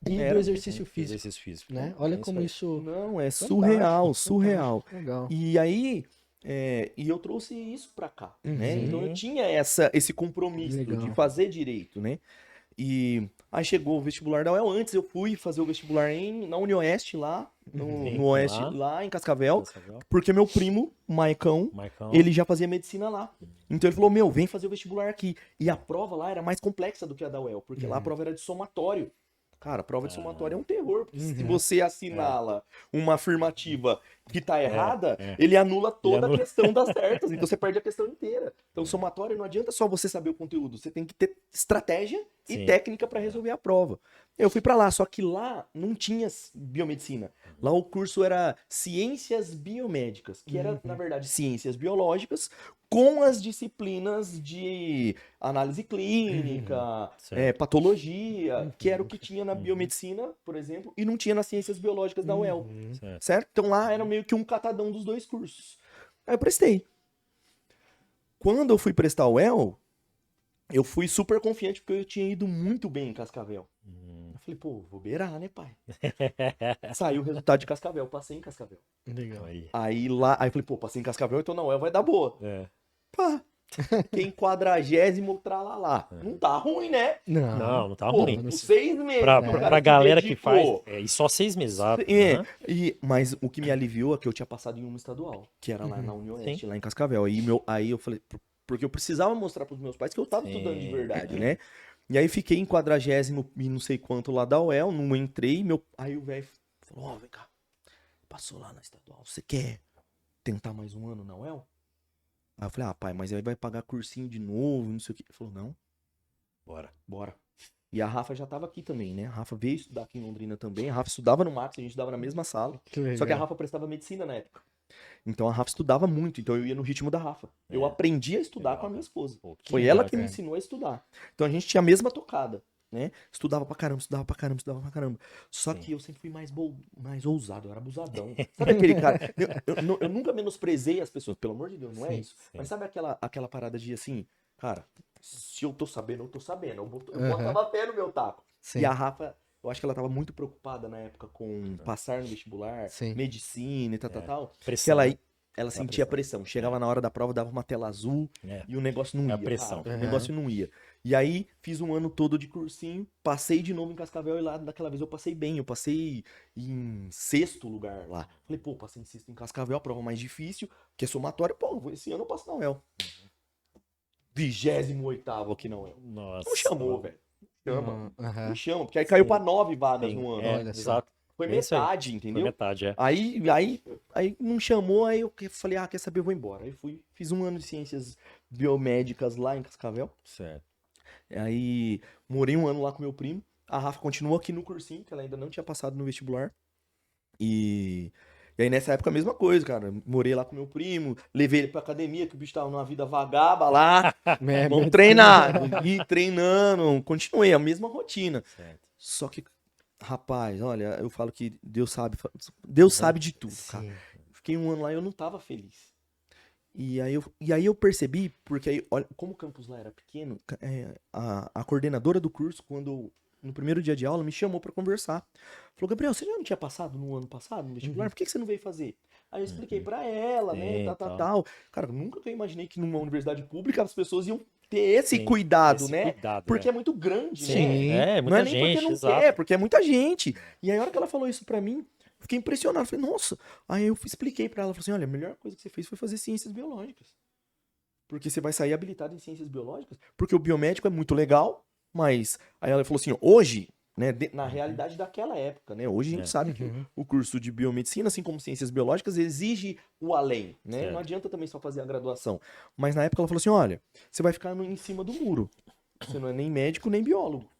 A: e
C: Era.
A: do exercício físico,
B: Exercício físico.
A: né? Olha
B: É isso
A: como
B: aí.
A: isso...
C: Não, é
A: Fantástico,
C: surreal, surreal.
A: fantástico, legal.
C: E aí, e eu trouxe isso pra cá, né?
A: Uhum.
C: Então eu tinha esse compromisso
A: Legal.
C: de fazer direito, né? E aí chegou o vestibular da UEL. Antes eu fui fazer o vestibular na UniOeste, lá,
B: Sim,
C: no Oeste,
B: lá.
C: lá em Cascavel,
B: Cascavel.
C: porque meu primo, Maicão,
B: Marcão.
C: ele já fazia medicina lá. Então ele falou: meu, vem fazer o vestibular aqui. E a prova lá era mais complexa do que a da UEL, porque lá a prova era de somatório. Cara, a prova de somatório é um terror, porque se você assinala uma afirmativa que tá errada, ele anula toda a questão das certas, então você perde a questão inteira. Então, somatório não adianta só você saber o conteúdo, você tem que ter estratégia e
B: Sim.
C: técnica para resolver a prova. Eu fui para lá, só que lá não tinha biomedicina. Lá o curso era Ciências Biomédicas, que era, na verdade, ciências biológicas com as disciplinas de análise clínica,
B: Certo.
C: patologia, que era o que tinha na biomedicina, por exemplo, e não tinha nas ciências biológicas da UEL,
B: Certo.
C: certo? Então lá era meio que um catadão dos dois cursos. Aí eu prestei. Quando eu fui prestar o UEL, eu fui super confiante porque eu tinha ido muito bem em Cascavel. Eu falei, pô, vou beirar, né, pai? Saiu o resultado de Cascavel, passei em Cascavel.
A: Legal.
C: Aí eu falei, pô, passei em Cascavel, então na UEL vai dar boa.
B: É.
C: Pá, fiquei em 40º tralalá. Não tá ruim, né?
B: Não, não tá
C: Pô,
B: ruim.
C: os 6 meses.
B: Pra,
C: o cara
B: pra
C: se
B: galera que
C: dedicou.
B: faz. E só 6 meses, exato.
C: É, mas o que me aliviou é que eu tinha passado em uma estadual, que era lá na UniOeste,
B: Sim.
C: lá em Cascavel. Aí eu falei, porque eu precisava mostrar pros meus pais que eu tava estudando de verdade, né? E aí fiquei em 40º e não sei quanto lá da UEL, não entrei, aí o velho falou, ó, vem cá, passou lá na estadual, você quer tentar mais um ano na UEL? Aí eu falei, ah, pai, mas aí vai pagar cursinho de novo, não sei o quê. Ele falou, não, bora. E a Rafa já tava aqui também, né? A Rafa veio estudar aqui em Londrina também. A Rafa estudava no Max, a gente estudava na mesma sala. Só que a Rafa prestava medicina na época. Então a Rafa estudava muito, então eu ia no ritmo da Rafa. Eu aprendi a estudar
B: Legal,
C: com a minha esposa.
B: Pô, que
C: Foi
B: legal,
C: ela que me
B: cara.
C: ensinou a estudar. Então a gente tinha a mesma tocada. né? Estudava pra caramba. Só que eu sempre fui mais ousado, eu era abusadão. Sabe aquele cara? Eu nunca menosprezei as pessoas, pelo amor de Deus, não é isso. Mas sabe aquela parada de assim, cara, se eu tô sabendo, eu tô sabendo. Eu botava fé no meu taco.
A: Sim.
C: E a Rafa, eu acho que ela tava muito preocupada na época com passar no vestibular, medicina e tal.
B: Pressão.
C: Que ela sentia pressão. Chegava na hora da prova, dava uma tela azul e o negócio não ia.
B: Pressão.
C: Cara, o negócio não ia. E aí, fiz um ano todo de cursinho, passei de novo em Cascavel e lá, daquela vez eu passei bem. Eu passei em 6º lugar lá. Falei, pô, passei em 6º em Cascavel, a prova mais difícil, que é somatório. Pô, esse ano eu passo na UEL. 28º aqui na UEL.
B: Nossa.
C: Não chamou, velho. Não chama, porque aí caiu pra 9 vagas no ano.
A: Olha,
B: exato.
C: Foi metade, entendeu?
B: Foi metade,
C: Aí não chamou, aí eu falei, quer saber, eu vou embora. Aí fiz um ano de ciências biomédicas lá em Cascavel.
B: Certo.
C: Aí morei um ano lá com meu primo. A Rafa continuou aqui no cursinho, que ela ainda não tinha passado no vestibular. E aí nessa época a mesma coisa, cara. Morei lá com meu primo, levei ele pra academia, que o bicho tava numa vida vagaba lá. Vamos treinar. E treinando, continuei a mesma rotina.
B: Certo.
C: Só que, rapaz, olha, eu falo que Deus sabe de tudo, cara. Fiquei um ano lá e eu não tava feliz. E aí eu percebi, porque aí, olha, como o campus lá era pequeno, a coordenadora do curso, no primeiro dia de aula, me chamou pra conversar. Falou, Gabriel, você já não tinha passado no ano passado no vestibular? Por que você não veio fazer? Aí eu expliquei pra ela, né, tal. Cara, nunca que eu imaginei que numa universidade pública as pessoas iam ter esse cuidado, né? Porque é muito grande, né?
B: Muita
C: não é nem
B: gente,
C: porque não
B: exato.
C: quer, porque é muita gente. E aí a hora que ela falou isso pra mim, fiquei impressionado. Falei, nossa. Aí eu expliquei pra ela, falei assim, olha, a melhor coisa que você fez foi fazer ciências biológicas. Porque você vai sair habilitado em ciências biológicas. Porque o biomédico é muito legal, mas... Aí ela falou assim, hoje, né, na realidade daquela época, né? Hoje a gente sabe que o curso de biomedicina, assim como ciências biológicas, exige o além, né?
B: Certo.
C: Não adianta também só fazer a graduação. Mas na época ela falou assim, olha, você vai ficar em cima do muro. Você não é nem médico, nem biólogo.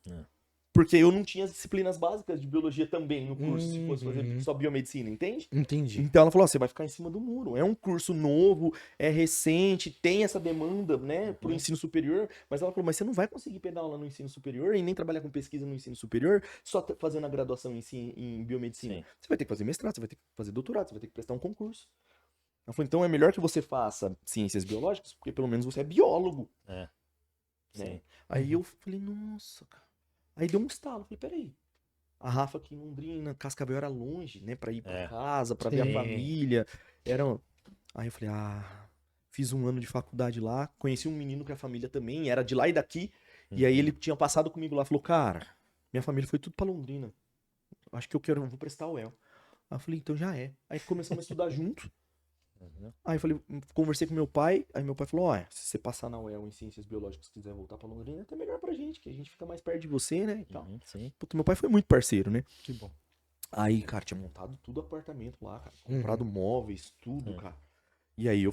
C: Porque eu não tinha as disciplinas básicas de biologia também no curso, se fosse fazer só biomedicina, entende?
A: Entendi.
C: Então ela falou, você vai ficar em cima do muro. É um curso novo, é recente, tem essa demanda, né, pro ensino superior. Mas ela falou, mas você não vai conseguir pegar aula no ensino superior e nem trabalhar com pesquisa no ensino superior só fazendo a graduação em biomedicina.
B: Sim.
C: Você vai ter que fazer mestrado, você vai ter que fazer doutorado, você vai ter que prestar um concurso. Ela falou, então é melhor que você faça ciências biológicas, porque pelo menos você é biólogo. Né?
B: Sim.
C: Aí eu falei, nossa, cara. Aí deu um estalo, falei, peraí. A Rafa aqui em Londrina, Cascavel era longe, né? Pra ir pra casa, pra ver a família. Aí eu falei, fiz um ano de faculdade lá, conheci um menino que a família também era de lá e daqui. E aí ele tinha passado comigo lá, falou, cara, minha família foi tudo pra Londrina. Acho que eu vou prestar o UEL. Aí eu falei, então já é. Aí começamos a estudar junto. Aí eu falei, conversei com meu pai, aí meu pai falou, se você passar na UEL em Ciências Biológicas e quiser voltar pra Londrina, é até melhor pra gente, que a gente fica mais perto de você, né, e tal. Puta, meu pai foi muito parceiro, né?
A: Que bom.
C: Aí, cara, tinha montado tudo apartamento lá, cara, comprado móveis, tudo, cara. E aí eu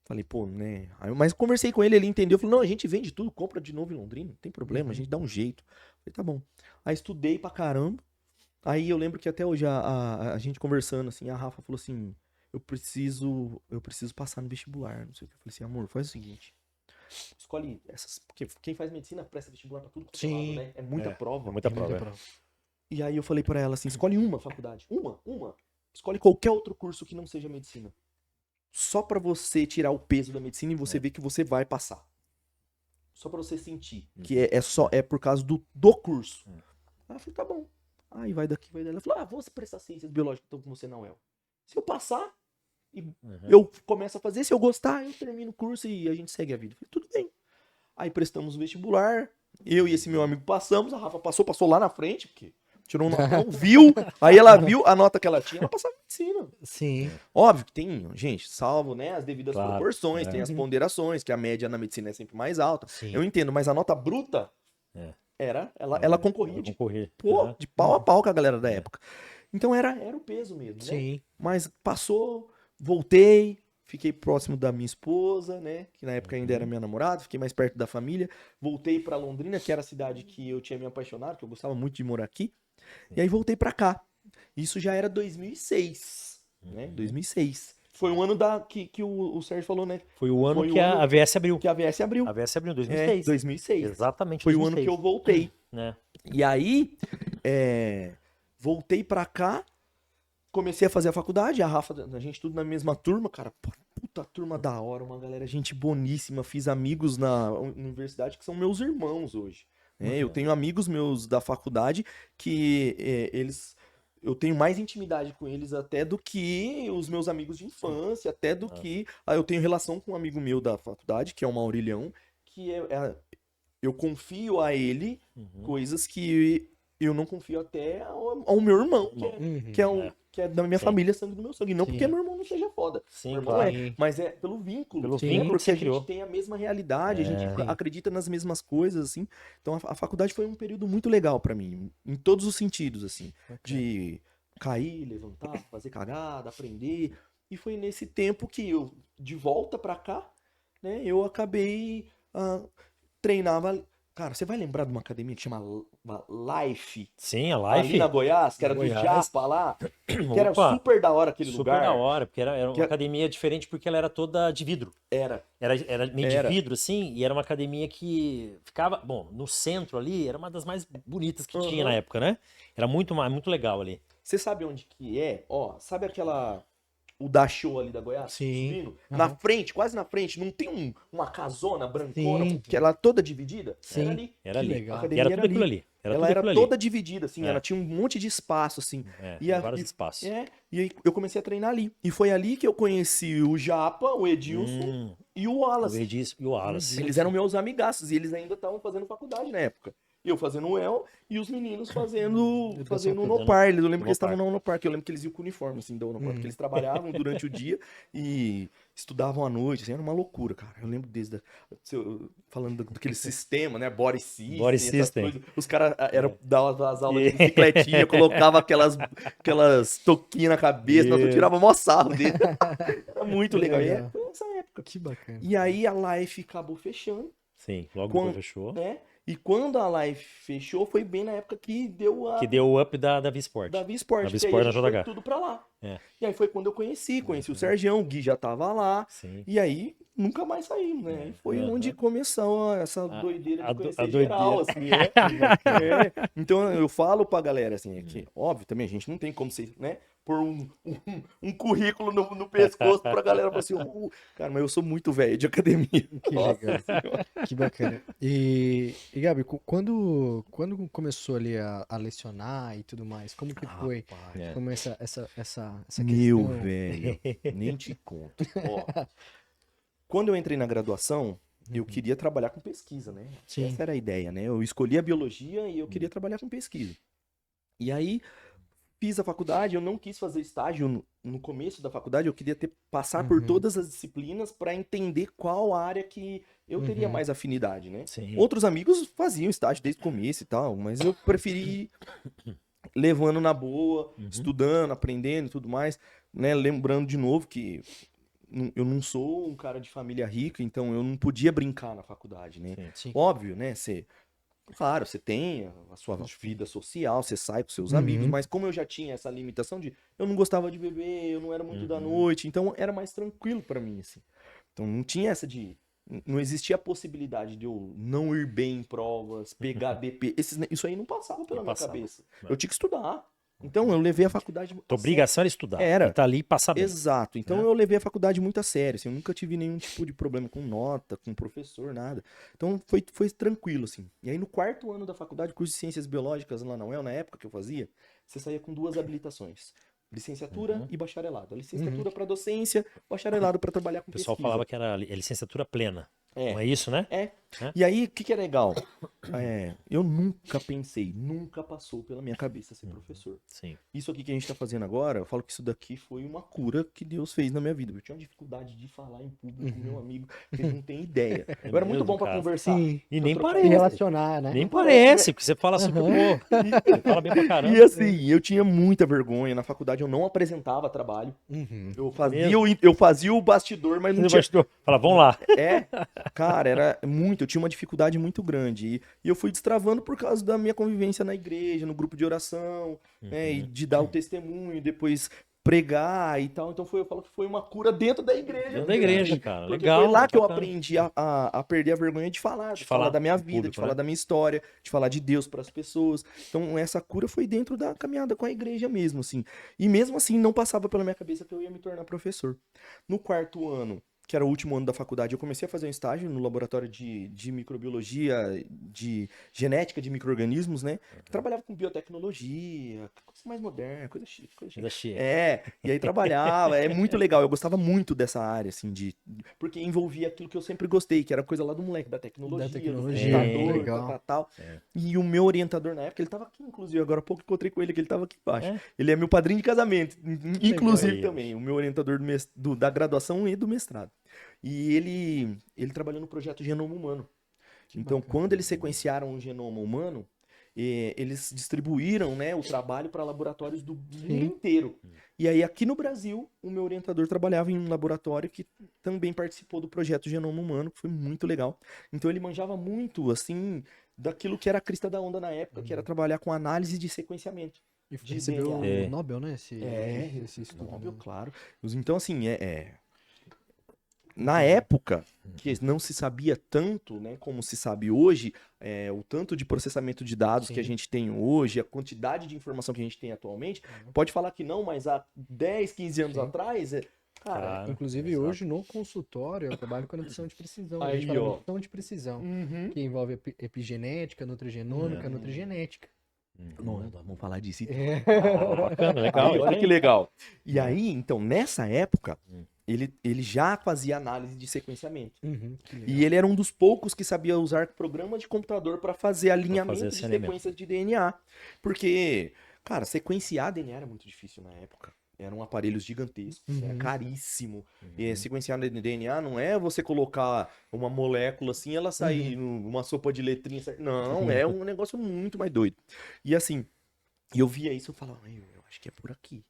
C: falei, pô, né, mas conversei com ele, ele entendeu, falou, não, a gente vende tudo, compra de novo em Londrina, não tem problema, a gente dá um jeito. Falei, tá bom. Aí estudei pra caramba, aí eu lembro que até hoje a gente conversando, assim, a Rafa falou assim, eu preciso passar no vestibular, não sei o que. Eu falei assim, amor, faz o seguinte, escolhe essas, porque quem faz medicina presta vestibular pra tudo que é lado, né? É muita prova.
B: É muita prova.
C: E aí eu falei pra ela assim, escolhe uma faculdade, uma. Escolhe qualquer outro curso que não seja medicina. Só pra você tirar o peso da medicina e você ver que você vai passar. Só pra você sentir que é por causa do curso. Aí eu falei, tá bom. Aí vai daqui, vai dali. Ela falou, vou prestar ciências biológicas então com você na UEL. Se eu passar, eu começo a fazer. Se eu gostar, eu termino o curso e a gente segue a vida. Eu falei, tudo bem. Aí prestamos o vestibular. Eu e esse meu amigo passamos. A Rafa passou lá na frente, porque tirou um notão, viu. Aí ela viu a nota que ela tinha, ela passava medicina.
A: Sim.
C: Óbvio que tem, gente, salvo, né, as devidas proporções, tem as ponderações, que a média na medicina é sempre mais alta.
A: Sim.
C: Eu entendo, mas a nota bruta ela concorria de pau a pau com a galera da época. Então era o peso mesmo, né?
A: Sim.
C: Mas passou, voltei, fiquei próximo da minha esposa, né? Que na época ainda era minha namorada, fiquei mais perto da família. Voltei pra Londrina, que era a cidade que eu tinha me apaixonado, que eu gostava muito de morar aqui. E aí voltei pra cá. Isso já era 2006, né? 2006. Foi um ano que o Sérgio falou, né?
B: Foi o ano que a AVS abriu.
C: Que a AVS abriu.
B: A AVS abriu em 2006.
C: 2006.
B: Exatamente.
C: Foi 2006. O ano que eu voltei.
B: né?
C: E aí, voltei pra cá, comecei a fazer a faculdade, a Rafa, a gente tudo na mesma turma, cara, puta turma da hora, uma galera, gente boníssima, fiz amigos na universidade que são meus irmãos hoje, né? Eu tenho amigos meus da faculdade que eu tenho mais intimidade com eles até do que os meus amigos de infância, até do que... eu tenho relação com um amigo meu da faculdade, que é o Maurilhão, que eu confio a ele coisas que eu não confio até ao meu irmão, que é da minha família, sangue do meu sangue. Não porque meu irmão não seja foda.
B: Sim,
C: meu irmão
B: claro.
C: mas é pelo vínculo.
B: Pelo vínculo
C: porque
B: que você
C: a gente
B: criou.
C: tem a mesma realidade, a gente acredita nas mesmas coisas, assim. Então a faculdade foi um período muito legal pra mim, em todos os sentidos, assim. De cair, levantar, fazer cagada, aprender. E foi nesse tempo que eu, de volta pra cá, né, eu acabei... treinava. Cara, você vai lembrar de uma academia que chama Life?
B: Sim, a Life.
C: Ali na Goiás, que era do Japa lá. Que era super da hora aquele lugar.
B: Super da hora, porque era uma academia diferente porque ela era toda de vidro. Era meio de vidro, assim, e era uma academia que ficava, bom, no centro ali, era uma das mais bonitas que tinha na época, né? Era muito legal ali.
C: Você sabe onde que é? Ó, sabe o da show ali da Goiás?
A: Sim.
C: Subindo? Na frente, quase na frente, não tem uma casona brancona, que ela é toda dividida?
A: Sim.
B: Era ali.
A: legal.
C: A
B: E
C: academia
B: era tudo aquilo ali.
C: Ela era toda dividida, assim, ela tinha um monte de espaço, assim.
B: Vários espaços.
C: E aí eu comecei a treinar ali. E foi ali que eu conheci o Japa, o Edilson e o Wallace.
B: O Edilson e o Wallace.
C: Eles eram meus amigaços e eles ainda estavam fazendo faculdade na época. Eu fazendo o El e os meninos fazendo o Unopar. Eu lembro que eles estavam no Unopar, eu lembro que eles iam com uniforme, assim, da Unopar, porque eles trabalhavam durante o dia e estudavam à noite, assim, era uma loucura, cara. Eu lembro falando daquele sistema, né, Body System. Coisas. Os caras davam as aulas de bicicletinha, colocava aquelas toquinhas na cabeça, eu tirava o maior sarro dele. Era muito legal. E foi nessa época.
A: Que bacana.
C: E aí a Life acabou fechando.
B: Sim, logo fechou.
C: E quando a Life fechou, foi bem na época que deu
B: o up da Visport.
C: Da Visport.
B: Da Visport na JH.
C: Foi tudo pra lá. E aí foi quando eu conheci o Sergião, o Gui já tava lá.
B: Sim.
C: E aí nunca mais saímos, né? E foi onde começou essa doideira de conhecer geral, assim. Então eu falo pra galera, assim, que óbvio também, a gente não tem como ser, né? Pôr um currículo no pescoço pra galera falar assim, cara, mas eu sou muito velho de academia.
A: Que legal. Que bacana. E Gabi, quando começou ali a lecionar e tudo mais, como que foi? Como essa questão?
C: Meu velho, nem te conto. Ó, quando eu entrei na graduação, eu queria trabalhar com pesquisa, né?
A: Sim.
C: Essa era a ideia, né? Eu escolhi a biologia e eu queria trabalhar com pesquisa. E aí fiz a faculdade, eu não quis fazer estágio no começo da faculdade, eu queria passar por todas as disciplinas para entender qual área que eu teria mais afinidade, né?
B: Sim.
C: Outros amigos faziam estágio desde o começo e tal, mas eu preferi levando na boa, estudando, aprendendo e tudo mais, né? Lembrando de novo que eu não sou um cara de família rica, então eu não podia brincar na faculdade, né?
A: Sim.
C: Óbvio, né? Claro, você tem a sua vida social, você sai com seus amigos, mas como eu já tinha essa limitação eu não gostava de beber, eu não era muito da noite, então era mais tranquilo pra mim, assim. Então não tinha não existia a possibilidade de eu não ir bem em provas, pegar DP, isso aí não passava pela minha cabeça. Eu tinha que estudar. Então eu levei a faculdade
B: Tua obrigação era estudar.
C: Era.
B: E tá ali e passar bem.
C: Exato. Então eu levei a faculdade muito a sério. Assim, eu nunca tive nenhum tipo de problema com nota, com professor, nada. Então foi tranquilo, assim. E aí no 4º ano da faculdade, curso de Ciências Biológicas lá na UEL, na época que eu fazia, você saía com 2 habilitações. Licenciatura e bacharelado. A licenciatura para docência, bacharelado para trabalhar com pesquisa.
B: O pessoal falava que era licenciatura plena. Não é isso, né?
C: E aí, o que é legal? Eu nunca pensei, nunca passou pela minha cabeça ser professor.
B: Sim.
C: Isso aqui que a gente tá fazendo agora, eu falo que isso daqui foi uma cura que Deus fez na minha vida. Eu tinha uma dificuldade de falar em público, meu amigo, vocês não têm ideia. Eu era muito bom para conversar.
A: Sim.
B: E nem
A: E
B: parece.
A: relacionar, né?
B: Nem parece, porque você fala super bom. Você fala bem pra caramba.
C: E assim, eu tinha muita vergonha. Na faculdade eu não apresentava trabalho. Eu fazia o bastidor, mas não tinha...
B: Fala, vamos lá.
C: Cara, eu tinha uma dificuldade muito grande. E eu fui destravando por causa da minha convivência na igreja, no grupo de oração, né? E de dar o testemunho, depois pregar e tal. Então eu falo que foi uma cura dentro da igreja.
B: Dentro da igreja, cara.
C: Porque
B: Legal.
C: foi lá que eu
B: bacana.
C: aprendi a perder a vergonha de falar da minha vida,
B: público,
C: de falar
B: né?
C: da minha história, de falar de Deus para as pessoas. Então essa cura foi dentro da caminhada com a igreja mesmo, assim. E mesmo assim não passava pela minha cabeça que eu ia me tornar professor. No 4º ano, que era o último ano da faculdade, eu comecei a fazer um estágio no laboratório de microbiologia, de genética de micro-organismos, né? Que trabalhava com biotecnologia, coisa mais moderna, coisa chique, coisa chique.
B: Coisa chique.
C: E aí trabalhava, é muito legal, eu gostava muito dessa área, assim, porque envolvia aquilo que eu sempre gostei, que era coisa lá do moleque, da tecnologia, do computador,
A: legal.
C: tal. E o meu orientador na época, ele tava aqui, inclusive, agora há pouco encontrei com ele, que ele tava aqui embaixo. Ele é meu padrinho de casamento, inclusive
B: legal.
C: também, o meu orientador da graduação e do mestrado. E ele trabalhou no projeto Genoma Humano. Então, quando eles sequenciaram o genoma humano, eles distribuíram, né, o trabalho para laboratórios do mundo inteiro. E aí, aqui no Brasil, o meu orientador trabalhava em um laboratório que também participou do projeto Genoma Humano, que foi muito legal. Então, ele manjava muito, assim, daquilo que era a crista da onda na época, que era trabalhar com análise de sequenciamento.
A: E recebeu o Nobel, né? Esse estudo.
C: Nobel, claro. Então, assim, na época, que não se sabia tanto, né, como se sabe hoje, o tanto de processamento de dados que a gente tem hoje, a quantidade de informação que a gente tem atualmente, pode falar que não, mas há 10, 15 anos atrás, cara...
A: Inclusive hoje no consultório eu trabalho com nutrição de precisão.
C: Aí,
A: a gente fala
C: ó.
A: nutrição de precisão, que envolve epigenética, nutrigenômica, nutrigenética.
C: Vamos falar disso.
B: Bacana, legal.
C: Aí, olha que legal. E aí, então, nessa época, ele já fazia análise de sequenciamento. E ele era um dos poucos que sabia usar programas de computador para fazer alinhamento de sequências de DNA. Porque, cara, sequenciar DNA era muito difícil na época. Eram aparelhos gigantescos, era caríssimo. E sequenciar DNA não é você colocar uma molécula assim, ela sair numa sopa de letrinha. Não, é um negócio muito mais doido. E assim, eu via isso e falava, eu acho que é por aqui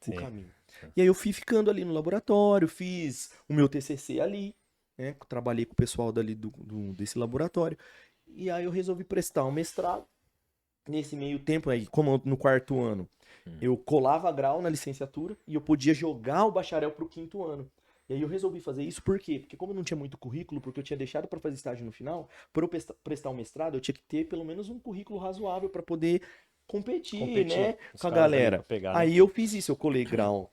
C: o caminho. E aí eu fui ficando ali no laboratório, fiz o meu TCC ali, né? Trabalhei com o pessoal dali desse laboratório. E aí eu resolvi prestar um mestrado. Nesse meio tempo, aí, como no 4º ano, eu colava grau na licenciatura e eu podia jogar o bacharel pro 5º ano. E aí eu resolvi fazer isso, por quê? Porque como eu não tinha muito currículo, porque eu tinha deixado para fazer estágio no final, para eu prestar um mestrado, eu tinha que ter pelo menos um currículo razoável para poder competir, né, com a galera.
B: Pegar, né?
C: Aí eu fiz isso, eu colei grau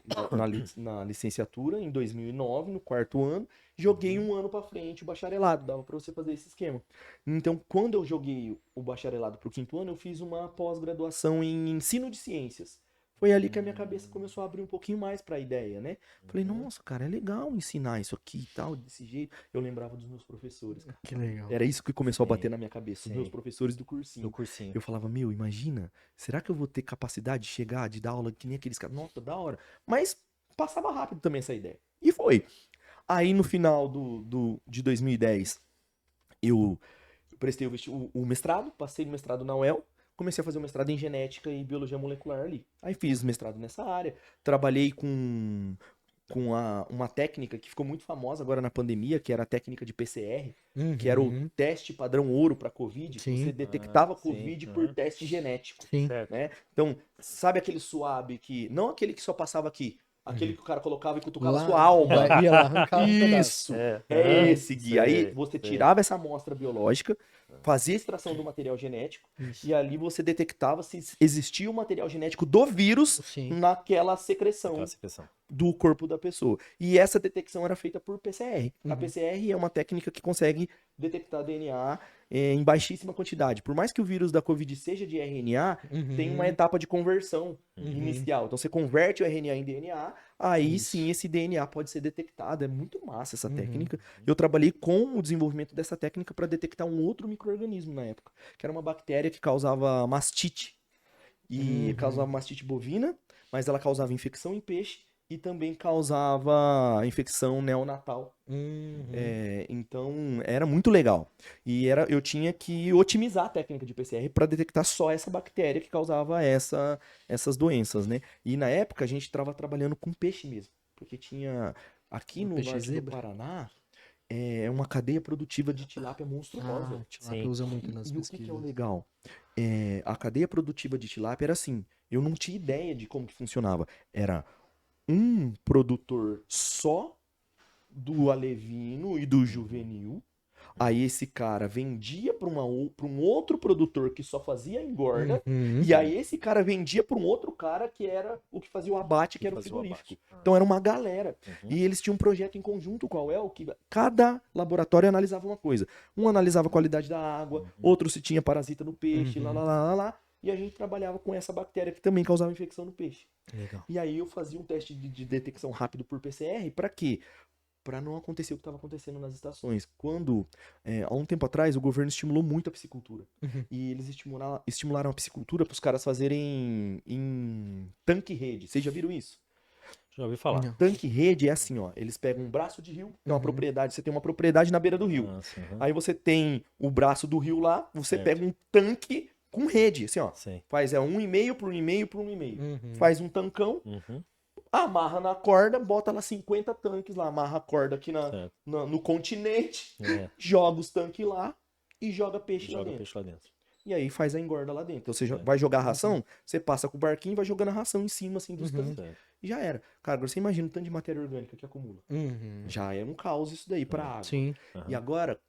C: na licenciatura em 2009, no 4º ano, joguei um ano pra frente o bacharelado, dava pra você fazer esse esquema. Então, quando eu joguei o bacharelado pro 5º ano, eu fiz uma pós-graduação em ensino de ciências. Foi ali que a minha cabeça começou a abrir um pouquinho mais pra ideia, né? Falei, nossa, cara, é legal ensinar isso aqui e tal, desse jeito. Eu lembrava dos meus professores, cara.
A: Que legal.
C: Era isso que começou a bater na minha cabeça, os meus professores do cursinho.
B: Do cursinho.
C: Eu falava, imagina, será que eu vou ter capacidade de chegar, de dar aula que nem aqueles caras? Nossa, da hora. Mas passava rápido também essa ideia. E foi. Aí no final de 2010, eu prestei o mestrado, passei no mestrado na UEL, comecei a fazer o mestrado em genética e biologia molecular ali. Aí fiz mestrado nessa área, trabalhei com uma técnica que ficou muito famosa agora na pandemia, que era a técnica de PCR, que era o teste padrão ouro para Covid, que você detectava Covid por teste genético. Né? Então, sabe aquele suave que... Não aquele que só passava aqui, aquele que o cara colocava e cutucava a sua alma.
A: Ia lá arrancar
C: Isso! É esse, Gui. Aí você tirava essa amostra biológica, fazia a extração do material genético, e ali você detectava se existia o material genético do vírus naquela secreção do corpo da pessoa. E essa detecção era feita por PCR. A PCR é uma técnica que consegue detectar DNA em baixíssima quantidade. Por mais que o vírus da Covid seja de RNA, tem uma etapa de conversão inicial. Então você converte o RNA em DNA, aí sim esse DNA pode ser detectado. É muito massa essa técnica. Eu trabalhei com o desenvolvimento dessa técnica para detectar um outro micro-organismo na época, que era uma bactéria que causava mastite. E causava mastite bovina, mas ela causava infecção em peixe e também causava infecção neonatal. Então era muito legal. E eu tinha que otimizar a técnica de PCR para detectar só essa bactéria que causava essas doenças, né? E na época a gente estava trabalhando com peixe mesmo, porque tinha aqui no norte do Paraná uma cadeia produtiva de tilápia monstruosa.
A: Tilápia usa muito nas
C: pesquisas. E o que é o legal? A cadeia produtiva de tilápia era assim, eu não tinha ideia de como que funcionava. Era um produtor só do alevino e do juvenil. Aí esse cara vendia para um outro produtor que só fazia engorda. E aí esse cara vendia para um outro cara que era o que fazia o abate, que era o frigorífico. Então era uma galera. E eles tinham um projeto em conjunto, qual é o que cada laboratório analisava uma coisa. Um analisava a qualidade da água, outro se tinha parasita no peixe, lá. E a gente trabalhava com essa bactéria que também causava infecção no peixe.
A: Legal.
C: E aí eu fazia um teste de detecção rápido por PCR, para quê? Para não acontecer o que estava acontecendo nas estações. Quando, há um tempo atrás, o governo estimulou muito a piscicultura. E eles estimularam a piscicultura para os caras fazerem em tanque-rede. Vocês já viram isso?
B: Já ouvi falar.
A: Não.
C: Tanque-rede é assim, ó. Eles pegam um braço de rio, tem uma propriedade, você tem uma propriedade na beira do rio. Aí você tem o braço do rio lá, você pega um tanque com rede, assim, ó.
B: Sim.
C: Faz 1,5 por 1,5 por 1,5. Faz um tancão, amarra na corda, bota lá 50 tanques lá, amarra a corda aqui no continente, joga os tanques lá e joga peixe lá dentro. E aí faz a engorda lá dentro. Então você vai jogar a ração, você passa com o barquinho e vai jogando a ração em cima, assim, dos tanques. E já era. Cara, agora você imagina o tanto de matéria orgânica que acumula. Já é um caos isso daí pra água.
A: Sim.
C: E agora,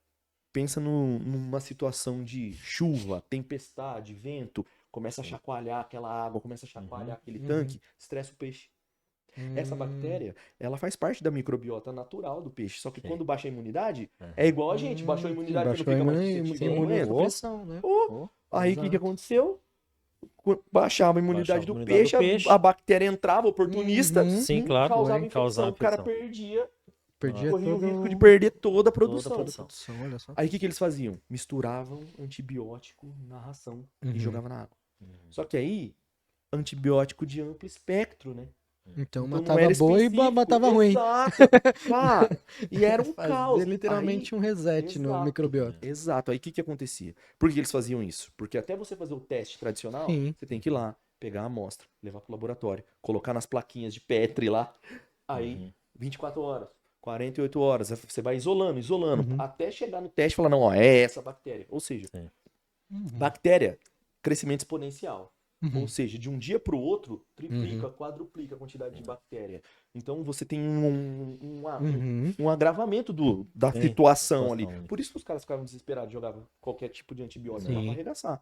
C: pensa numa situação de chuva, tempestade, vento, começa a chacoalhar aquela água, começa a chacoalhar aquele tanque, estressa o peixe. Essa bactéria, ela faz parte da microbiota natural do peixe. Só que quando baixa a imunidade, é igual a gente. Baixou a imunidade,
A: Baixou
C: não fica mais
A: a
C: suscetível à
A: imunossupressão, né?
C: Aí o que aconteceu? Baixava a imunidade do peixe, a bactéria entrava, oportunista,
B: Sim, claro,
C: causava infecção.
B: causava
C: O cara
B: infecção.
C: corria o risco de perder toda a produção.
A: Olha só.
C: Aí o que eles faziam? Misturavam antibiótico na ração e jogavam na água. Só que aí, antibiótico de amplo espectro, né?
A: Então
C: não
A: matava
C: era
A: boa e
C: específico.
A: matava ruim.
C: Exato. Cara, e era um caos.
A: Fazia literalmente
C: Aí,
A: um reset no
C: exato.
A: microbiota.
C: Exato. Aí o que acontecia? Por que eles faziam isso? Porque até você fazer o teste tradicional,
A: Sim.
C: você tem que ir lá, pegar a amostra, levar pro laboratório, colocar nas plaquinhas de Petri lá. Aí, 24 horas, 48 horas, você vai isolando, até chegar no teste e falar, não, ó, é essa bactéria. Ou seja, bactéria, crescimento exponencial. Ou seja, de um dia para o outro, triplica, quadruplica a quantidade de bactéria. Então você tem um agravamento da situação ali. Por isso que os caras ficavam desesperados, jogavam qualquer tipo de antibiótico para arregaçar.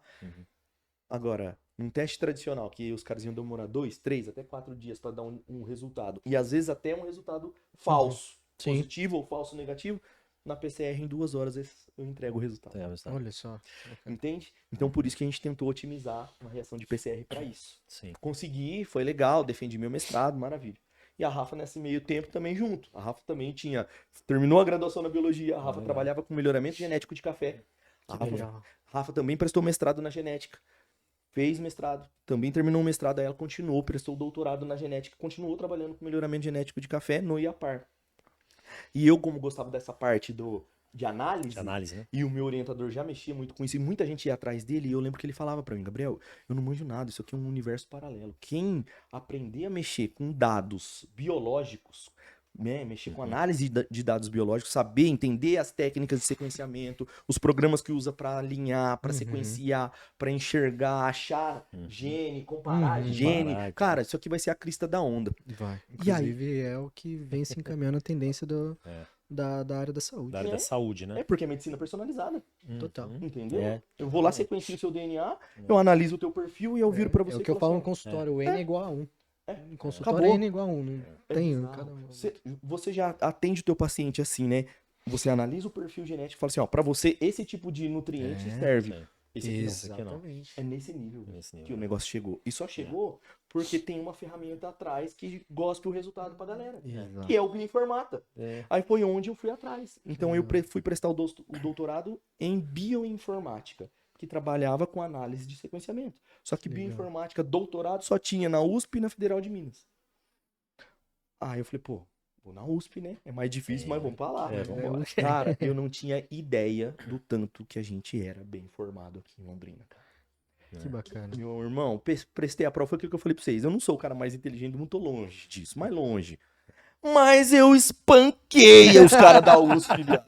C: Agora, num teste tradicional, que os caras iam demorar 2, 3, até 4 dias para dar um resultado, e às vezes até um resultado falso, positivo ou falso negativo, na PCR em 2 horas eu entrego o resultado.
A: Olha só.
C: Entende? Então por isso que a gente tentou otimizar uma reação de PCR para isso.
B: Sim.
C: Consegui, foi legal, defendi meu mestrado, maravilha. E a Rafa nesse meio tempo também junto. A Rafa também terminou a graduação na biologia, a Rafa trabalhava com melhoramento genético de café. A Rafa também prestou mestrado na genética. Fez mestrado, também terminou o mestrado, aí ela continuou, prestou doutorado na genética, continuou trabalhando com melhoramento genético de café no IAPAR. E eu, como gostava dessa parte de análise, né? E o meu orientador já mexia muito com isso, e muita gente ia atrás dele, e eu lembro que ele falava pra mim, Gabriel, eu não manjo nada, isso aqui é um universo paralelo. Quem aprender a mexer com dados biológicos, né, mexer com análise de dados biológicos, saber entender as técnicas de sequenciamento, os programas que usa para alinhar, para sequenciar, para enxergar, achar gene, comparar gene. Cara, isso aqui vai ser a crista da onda.
A: Vai. Inclusive é o que vem se encaminhando a tendência da área da saúde.
B: Da área da saúde, né?
C: É porque é medicina personalizada.
A: Total.
C: Entendeu? Eu vou lá, sequencio o seu DNA, eu analiso o teu perfil e eu viro para você.
A: É o que eu falo no consultório, o N é igual a 1. Em consultório
C: Acabou.
A: N é igual a 1. Não tem cada um.
C: Você já atende o teu paciente assim, né? Você analisa o perfil genético e fala assim, ó, pra você esse tipo de nutriente serve. Esse aqui não, esse aqui não. É nesse nível que o negócio chegou. E só chegou porque tem uma ferramenta atrás que gospe o resultado pra galera. Que é o Bioinformata. Aí foi onde eu fui atrás. Então eu fui prestar o doutorado em bioinformática, que trabalhava com análise de sequenciamento. Só que bioinformática, doutorado, só tinha na USP e na Federal de Minas. Aí eu falei, pô, vou na USP, né? É mais difícil, mas vamos pra lá. Cara, eu não tinha ideia do tanto que a gente era bem formado aqui em Londrina, cara.
A: Que bacana.
C: Meu irmão, prestei a prova, foi aquilo que eu falei pra vocês. Eu não sou o cara mais inteligente do mundo, tô longe disso, mais longe. Mas eu espanquei os caras da USP, viado.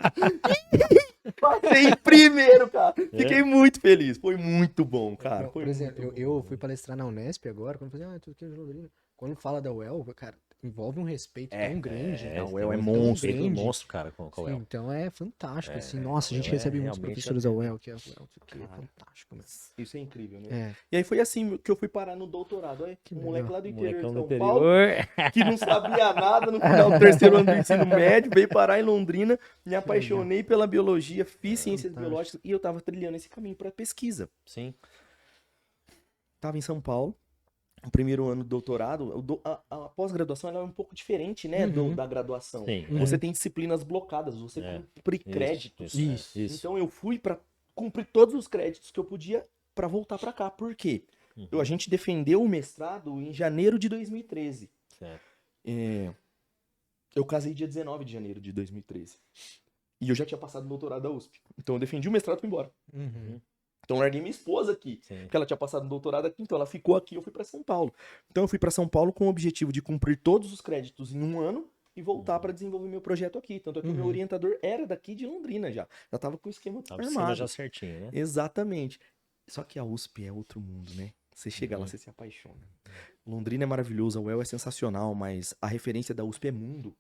C: Passei em primeiro, cara. Fiquei muito feliz. Foi muito bom, cara.
A: Por exemplo, eu fui palestrar na Unesp agora, quando eu falei, tudo aqui em Londrina. quando fala da UEL, cara, envolve um respeito tão grande.
C: A
B: tem
C: UEL é
B: um
C: monstro.
B: respeito monstro, cara, com a
A: Sim,
B: UEL.
A: então é fantástico, assim. Nossa, a gente
B: UEL é
A: recebe muitos
B: realmente
A: professores da UEL, que é fantástico, né?
C: Isso é incrível, né?
A: É,
C: E aí foi assim que eu fui parar no doutorado. Olha,
A: Que
C: um moleque
A: legal.
C: lá do interior de
B: Molecão do
C: São Paulo,
B: interior.
C: que não sabia nada no final do terceiro ano do ensino médio, veio parar em Londrina, me apaixonei pela biologia, fiz ciências
A: fantástico.
C: biológicas e eu tava trilhando esse caminho para pesquisa.
B: Sim.
C: Tava em São Paulo, o primeiro ano do doutorado, a pós-graduação ela é um pouco diferente, né, da graduação.
B: Sim.
C: Você tem disciplinas blocadas, você cumpre créditos.
B: Isso.
C: Então eu fui para cumprir todos os créditos que eu podia para voltar para cá. Por quê? A gente defendeu o mestrado em janeiro de 2013.
B: Certo.
C: Eu casei dia 19 de janeiro de 2013. E eu já tinha passado o doutorado da USP. Então eu defendi o mestrado e fui embora. Então eu larguei minha esposa aqui, porque ela tinha passado o doutorado aqui, então ela ficou aqui, eu fui para São Paulo. Então eu fui para São Paulo com o objetivo de cumprir todos os créditos em um ano e voltar para desenvolver meu projeto aqui. Tanto é que o meu orientador era daqui de Londrina já. Já tava com o esquema armado.
B: Já certinho, né?
C: Exatamente. Só que a USP é outro mundo, né? Você chega lá, você se apaixona. Londrina é maravilhoso, a UEL é sensacional, mas a referência da USP é mundo.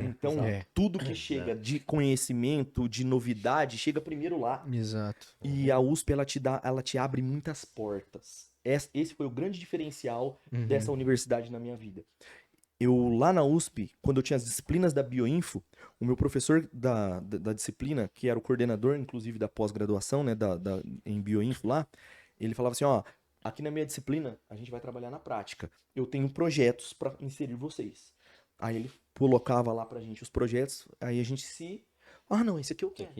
C: Então, tudo que chega de conhecimento, de novidade, chega primeiro lá.
A: Exato.
C: E a USP, ela te abre muitas portas. Esse foi o grande diferencial dessa universidade na minha vida. Eu, lá na USP, quando eu tinha as disciplinas da Bioinfo, o meu professor da disciplina, que era o coordenador, inclusive, da pós-graduação, né, em Bioinfo lá, ele falava assim, ó, aqui na minha disciplina, a gente vai trabalhar na prática. Eu tenho projetos para inserir vocês. Aí ele colocava lá pra gente os projetos, aí a gente não, esse aqui eu quero.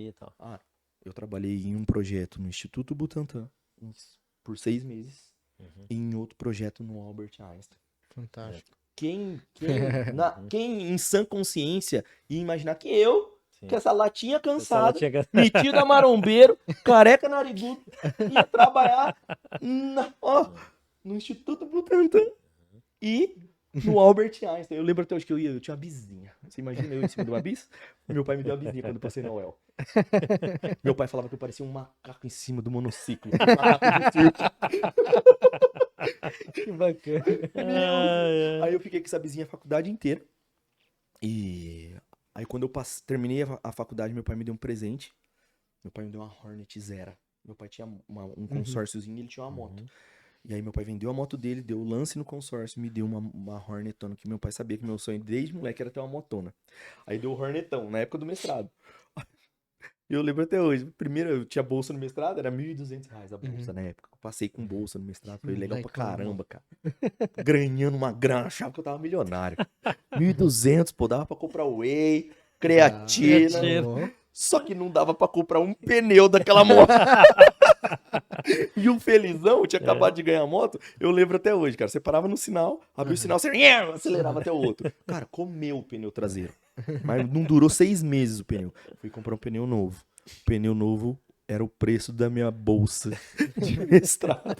C: Eu trabalhei em um projeto no Instituto Butantan por 6 meses e em outro projeto no Albert Einstein.
A: Fantástico.
C: Quem em sã consciência ia imaginar que eu, com essa latinha cansada, metido a marombeiro, careca narigudo, ia trabalhar no Instituto Butantan e no Albert Einstein. Eu lembro até hoje que eu tinha uma bizinha. Você imagina eu em cima de uma bis? Meu pai me deu uma bizinha quando eu passei na UEL. Meu pai falava que eu parecia um macaco em cima do monociclo. Um macaco de circo.
A: Que bacana.
C: Aí eu fiquei com essa bizinha a faculdade inteira. E aí quando eu terminei a faculdade, meu pai me deu um presente. Meu pai me deu uma Hornet Zero. Meu pai tinha um consórciozinho e ele tinha uma moto. E aí meu pai vendeu a moto dele, deu o lance no consórcio, me deu uma Hornetona, que meu pai sabia que meu sonho desde moleque era ter uma motona. Aí deu o Hornetão, na época do mestrado. Eu lembro até hoje. Primeiro eu tinha bolsa no mestrado, era R$1.200 a bolsa na época. Eu passei com bolsa no mestrado, foi legal pra caramba, cara. Ganhando uma grana, achava que eu tava milionário. 1.200, pô, dava pra comprar whey, creatina. Só que não dava pra comprar um pneu daquela moto. E um felizão, tinha acabado de ganhar a moto, eu lembro até hoje, cara. Você parava no sinal, abria o sinal, você acelerava até o outro. Cara, comeu o pneu traseiro. Mas não durou 6 meses o pneu. Fui comprar um pneu novo. O pneu novo era o preço da minha bolsa de mestrado.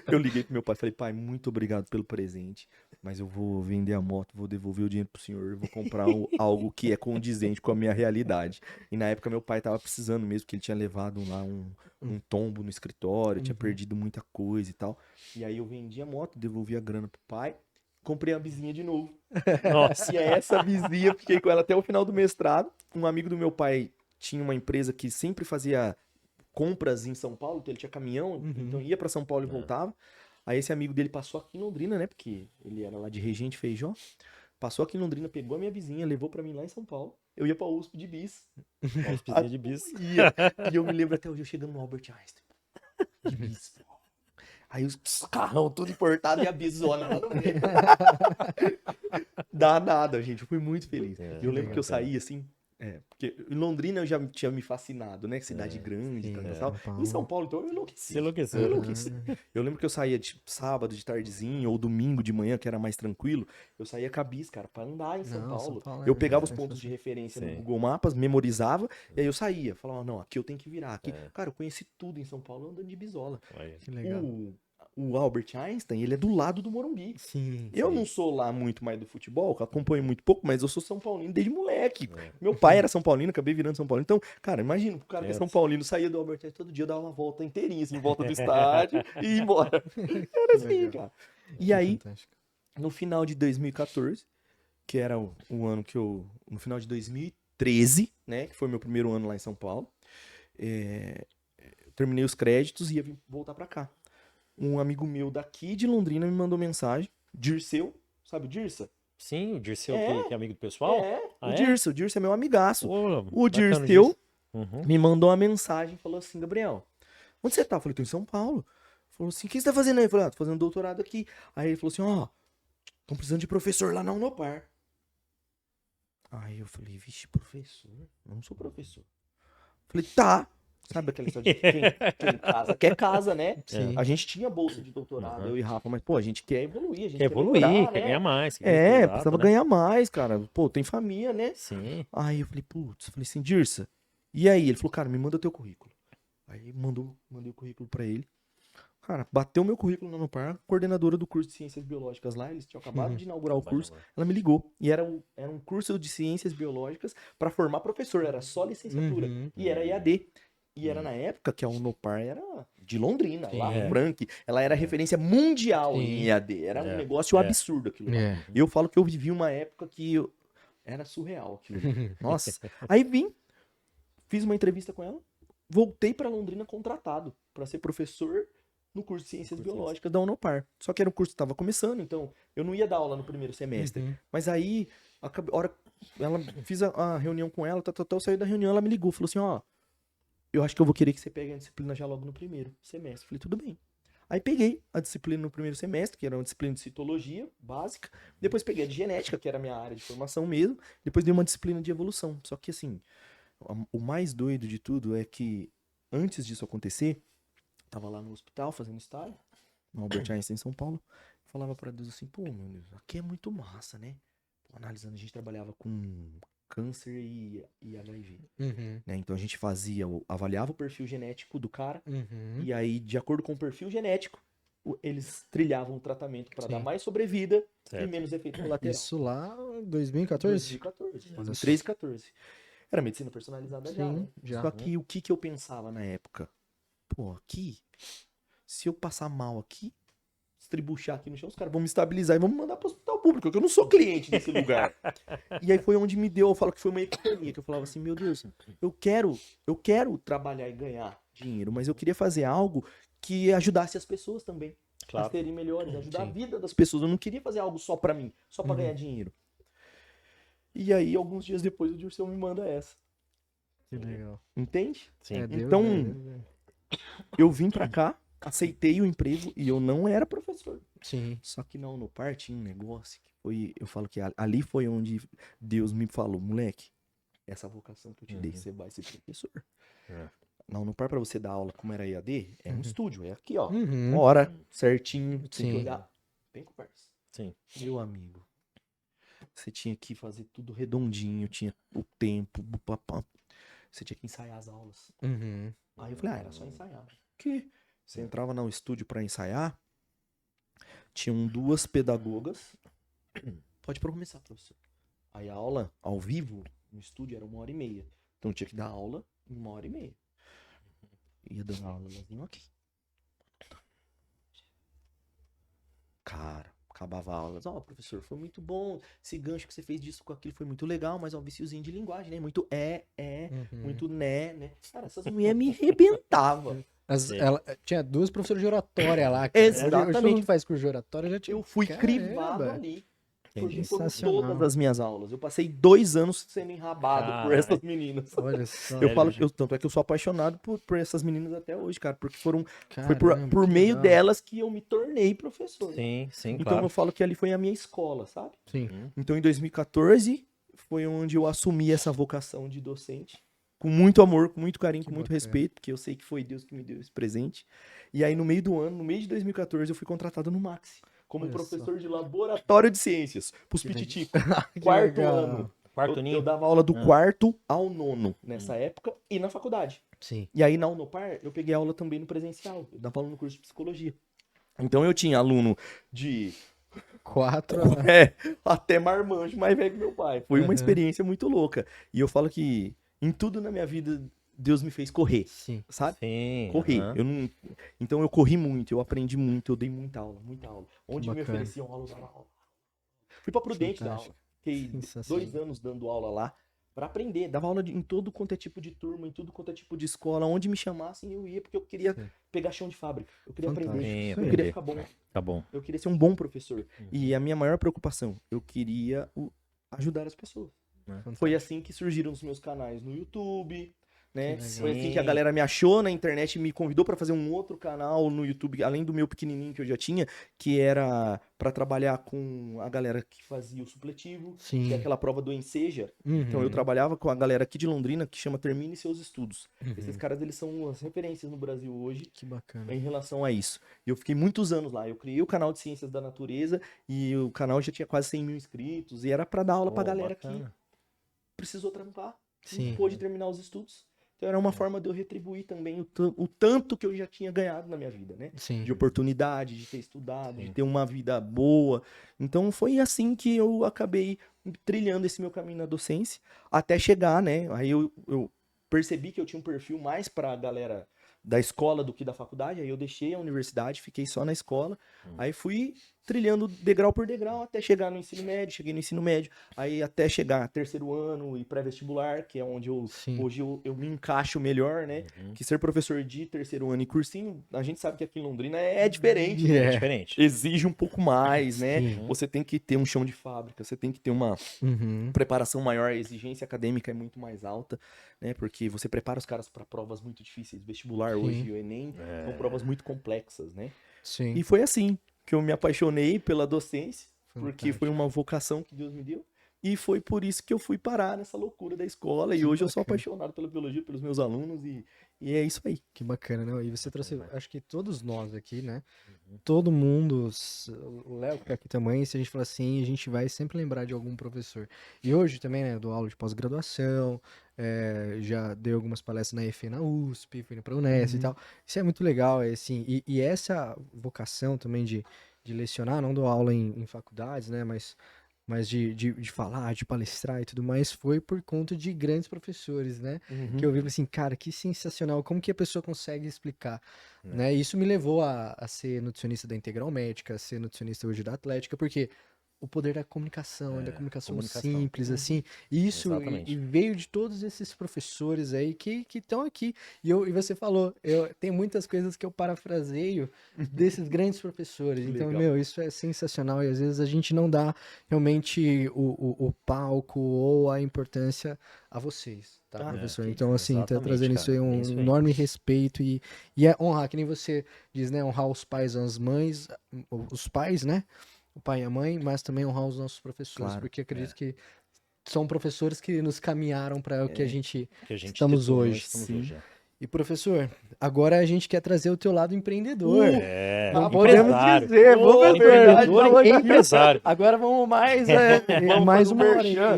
C: Eu liguei pro meu pai e falei, pai, muito obrigado pelo presente, mas eu vou vender a moto, vou devolver o dinheiro pro senhor, vou comprar algo que é condizente com a minha realidade. E na época meu pai tava precisando mesmo, que ele tinha levado lá um tombo no escritório, tinha perdido muita coisa e tal. E aí eu vendi a moto, devolvi a grana pro pai, comprei a bizinha de novo.
B: Nossa.
C: E é essa bizinha, fiquei com ela até o final do mestrado. Um amigo do meu pai tinha uma empresa que sempre fazia compras em São Paulo, então ele tinha caminhão, então ia pra São Paulo e voltava. Aí esse amigo dele passou aqui em Londrina, né, porque ele era lá de Regente Feijó. Passou aqui em Londrina, pegou a minha vizinha, levou pra mim lá em São Paulo. Eu ia pra USP de bis.
B: USPzinha de bis.
C: E eu me lembro até hoje, eu chegando no Albert Einstein. De bis. Aí os carrão tudo importado e a bisona lá no meio. Dá nada, gente. Eu fui muito feliz. Eu lembro que eu saí assim. Porque em Londrina eu já tinha me fascinado, né? Cidade grande e tal. Em São Paulo, então eu enlouqueci.
B: Você enlouqueceu.
C: Eu enlouqueci. Eu lembro que eu saía de sábado, de tardezinho, ou domingo de manhã, que era mais tranquilo. Eu saía com a bis, cara, pra andar em São Paulo. Eu pegava os pontos de referência no Google Maps, memorizava, e aí eu saía. Falava, não, aqui eu tenho que virar. Aqui. Cara, eu conheci tudo em São Paulo andando de bisola.
A: Que legal.
C: O Albert Einstein, ele é do lado do Morumbi. Eu não sou lá muito mais do futebol, acompanho muito pouco, mas eu sou São Paulino desde moleque. Meu pai era São Paulino, acabei virando São Paulino. Então, cara, imagina, o cara que é São Paulino saía do Albert Einstein todo dia, dava uma volta inteirinha, assim, em volta do estádio e ia embora. Era assim, cara. E aí, No final de 2014, que era o ano que eu... No final de 2013, né? Que foi meu primeiro ano lá em São Paulo. Eu terminei os créditos e ia voltar pra cá. Um amigo meu daqui de Londrina me mandou mensagem. Dirceu, sabe o Dirça?
B: Sim, o Dirceu, que é amigo do pessoal?
C: O Dirceu. O Dirceu é meu amigaço.
B: Pô,
C: O
B: bacana,
C: Dirceu
B: Uhum.
C: me mandou uma mensagem e falou assim, Gabriel, onde você tá? Eu falei, tô em São Paulo. Falou assim, o que você tá fazendo aí? Eu falei, tô fazendo doutorado aqui. Aí ele falou assim, estão precisando de professor lá na Unopar. Aí eu falei, vixe, professor? Eu não sou professor. Falei, tá. Sabe aquela história de quem casa quer casa, né?
A: Sim.
C: A gente tinha bolsa de doutorado, eu e Rafa, mas, pô, a gente quer evoluir, a gente
B: Quer evoluir,
C: melhorar,
B: quer
C: né?
B: ganhar mais.
C: Precisava ganhar mais, cara. Pô, tem família, né?
B: Sim.
C: Aí eu falei, falei assim, Dirça, e aí? Ele falou, cara, me manda teu currículo. Aí mandei o currículo pra ele. Cara, bateu meu currículo na Unopar, coordenadora do curso de Ciências Biológicas lá, eles tinham acabado de inaugurar o curso, ela me ligou. E era um curso de Ciências Biológicas pra formar professor, era só licenciatura. E era EAD. E era na época que a Unopar era de Londrina, lá, Frank. Ela era referência mundial em EAD. Era um negócio absurdo aquilo lá. Eu falo que eu vivi uma época que era surreal aquilo. Nossa. Aí fiz uma entrevista com ela, voltei pra Londrina contratado pra ser professor no curso de Ciências Biológicas da Unopar. Só que era um curso que estava começando, então eu não ia dar aula no primeiro semestre. Mas aí, fiz a reunião com ela, eu saí da reunião, ela me ligou, falou assim, eu acho que eu vou querer que você pegue a disciplina já logo no primeiro semestre. Falei, tudo bem. Aí peguei a disciplina no primeiro semestre, que era uma disciplina de citologia básica. Depois peguei a de genética, que era a minha área de formação mesmo. Depois dei uma disciplina de evolução. Só que assim, o mais doido de tudo é que antes disso acontecer, tava lá no hospital fazendo estágio, no Albert Einstein, em São Paulo. Falava pra Deus assim, pô, meu Deus, aqui é muito massa, né? Analisando, a gente trabalhava com câncer e HIV. Né? Então a gente avaliava o perfil genético do cara, e aí, de acordo com o perfil genético, eles trilhavam o tratamento para dar mais sobrevida e menos efeito colateral.
A: Isso lá em 2014?
C: 2014. 13 e 14. Era medicina personalizada já, né?
A: já.
C: Só que o que eu pensava na época? Pô, aqui, se eu passar mal aqui, estribuchar aqui no chão, os caras vão me estabilizar e vão me mandar pro hospital público, porque eu não sou cliente desse lugar. E aí foi onde eu falo que foi uma epifania, que eu falava assim, meu Deus, eu quero trabalhar e ganhar dinheiro, mas eu queria fazer algo que ajudasse as pessoas também. A serem melhores, ajudar a vida das pessoas. Eu não queria fazer algo só pra mim, só pra ganhar dinheiro. E aí, alguns dias depois, o Dirceu me manda essa.
A: Que legal.
C: Entende?
B: Sim.
C: Então, eu vim pra cá, aceitei o emprego e eu não era professor.
A: Sim.
C: Só que na Unopar tinha um negócio que foi, eu falo que ali foi onde Deus me falou, moleque, essa vocação que eu te dei, você vai ser professor. Na Unopar, pra você dar aula como era EAD, é um estúdio, é aqui, ó. Hora, certinho, tem que olhar. Bem conversa.
B: Sim.
C: Meu amigo, você tinha que fazer tudo redondinho, tinha o tempo, você tinha que ensaiar as aulas. Aí eu falei, era só ensaiar. Que você entrava no estúdio pra ensaiar, tinham 2 pedagogas. Pode começar, professor. Aí a aula, ao vivo, no estúdio, era 1h30. Então eu tinha que dar aula em 1h30. Ia dando aula aqui. Cara, acabava a aula. Professor, foi muito bom. Esse gancho que você fez disso com aquilo foi muito legal, mas é um viciozinho de linguagem, né? Muito muito né? Cara, essas mulheres me arrebentavam.
A: Ela tinha 2 professoras de oratória lá.
C: Exatamente.
A: Todo mundo faz curso de oratória, já tinha...
C: Eu fui crivado ali.
A: Sensacional.
C: Todas as minhas aulas. Eu passei 2 anos sendo enrabado por essas meninas.
A: Olha só.
C: Eu falo, tanto é que eu sou apaixonado por essas meninas até hoje, cara, porque foi por meio delas que eu me tornei professor.
B: Sim,
C: então
B: claro.
C: eu falo que ali foi a minha escola, sabe?
A: Sim.
C: Então em 2014 foi onde eu assumi essa vocação de docente. Com muito amor, com muito carinho, com muito respeito, porque eu sei que foi Deus que me deu esse presente. E aí no meio do ano, no mês de 2014, eu fui contratado no Maxi. Como professor de laboratório de ciências, pros pititicos. Quarto ano. Eu dava aula do 4º ao 9º nessa época e na faculdade.
A: Sim.
C: E aí na Unopar eu peguei aula também no presencial. Eu dava aula no curso de psicologia. Então eu tinha aluno de
A: 4
C: até marmanjo mais velho que meu pai. Foi uma experiência muito louca. E eu falo que em tudo na minha vida Deus me fez correr, sabe?
B: Sim.
C: Correr. Então eu corri muito, eu aprendi muito, eu dei muita aula. Onde me ofereciam aula, eu dava aula. Fui pra Prudente dar
A: Fantástico.
C: aula. Fiquei 2 anos dando aula lá pra aprender. Dava aula em todo quanto é tipo de turma, em tudo quanto é tipo de escola. Onde me chamassem, eu ia, porque eu queria pegar chão de fábrica. Eu queria aprender. Eu queria ficar bom.
B: Tá bom.
C: Eu queria ser um bom professor. E a minha maior preocupação, eu queria ajudar as pessoas. Foi assim que surgiram os meus canais no YouTube, né? Foi assim que a galera me achou na internet e me convidou para fazer um outro canal no YouTube, além do meu pequenininho que eu já tinha, que era para trabalhar com a galera que fazia o supletivo, que é aquela prova do Enseja. Então eu trabalhava com a galera aqui de Londrina que chama Termine Seus Estudos. Esses caras, eles são as referências no Brasil hoje.
A: Que bacana.
C: Em relação a isso. E eu fiquei muitos anos lá. Eu criei o canal de Ciências da Natureza e o canal já tinha quase 100 mil inscritos e era para dar aula pra galera que precisou trampar, não pôde terminar os estudos. Então era uma forma de eu retribuir também o tanto que eu já tinha ganhado na minha vida, né? De oportunidade, de ter estudado, de ter uma vida boa. Então foi assim que eu acabei trilhando esse meu caminho na docência, até chegar, né? Aí eu percebi que eu tinha um perfil mais pra galera da escola do que da faculdade, aí eu deixei a universidade, fiquei só na escola, aí fui trilhando degrau por degrau até chegar no ensino médio, cheguei no ensino médio, aí até chegar terceiro ano e pré-vestibular, que é onde hoje eu me encaixo melhor, né? Que ser professor de terceiro ano e cursinho, a gente sabe que aqui em Londrina é diferente.
B: É diferente.
C: Exige um pouco mais, né? Você tem que ter um chão de fábrica, você tem que ter uma preparação maior, a exigência acadêmica é muito mais alta, né? Porque você prepara os caras para provas muito difíceis, vestibular hoje, o Enem, são provas muito complexas, né? E foi assim que eu me apaixonei pela docência, porque foi uma vocação que Deus me deu. E foi por isso que eu fui parar nessa loucura da escola. E hoje eu sou apaixonado pela biologia, pelos meus alunos. E é isso aí.
A: Que bacana, né? E você trouxe, acho que todos nós aqui, né? Todo mundo, o Léo que tá aqui também, se a gente falar assim, a gente vai sempre lembrar de algum professor. E hoje também, né? Eu dou aula de pós-graduação, já dei algumas palestras na EFE, na USP, fui pra Unesp e tal. Isso é muito legal, assim. E essa vocação também de lecionar, não dou aula em faculdades, né? Mas de falar, de palestrar e tudo mais, foi por conta de grandes professores, né? Que eu vi assim, cara, que sensacional, como que a pessoa consegue explicar, né? Isso me levou a ser nutricionista da Integral Médica, a ser nutricionista hoje da Atlética, porque o poder da comunicação, da comunicação simples, assim, isso e veio de todos esses professores aí que estão aqui. E você falou, tem muitas coisas que eu parafraseio desses grandes professores. Então, isso é sensacional. E às vezes a gente não dá realmente o palco ou a importância a vocês, tá, professor? Então, assim, tá trazendo isso aí um enorme respeito e é honrar, que nem você diz, né? Honrar os pais, as mães, os pais, né? O pai e a mãe, mas também honrar os nossos professores, porque acredito que são professores que nos caminharam para o que a gente estamos hoje. E professor, agora a gente quer trazer o teu lado empreendedor. Podemos dizer, empresário. Agora vamos mais mais uma hora.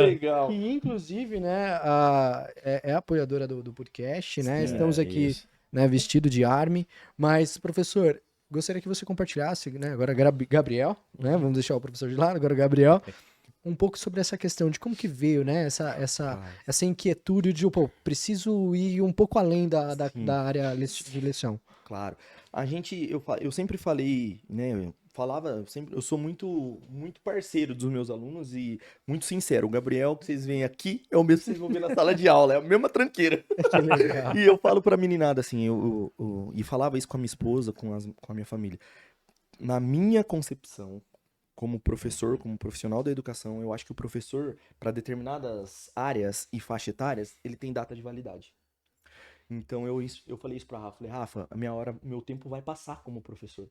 A: Legal. E inclusive, né, é apoiadora do podcast, né? Estamos aqui, né, vestido de Army, mas professor, gostaria que você compartilhasse, né, agora Gabriel, né, vamos deixar o professor de lado, agora Gabriel, um pouco sobre essa questão de como que veio, né, essa inquietude de, pô, preciso ir um pouco além da área de leção.
C: Claro. Eu sempre falei, né, eu sou muito parceiro dos meus alunos e muito sincero. O Gabriel que vocês veem aqui é o mesmo que vocês vão ver na sala de aula, é a mesma tranqueira. E eu falo pra meninada assim, e falava isso com a minha esposa, com a minha família. Na minha concepção, como professor, como profissional da educação, eu acho que o professor, para determinadas áreas e faixa etárias, ele tem data de validade. Então eu falei isso pra Rafa, falei, Rafa, meu tempo vai passar como professor.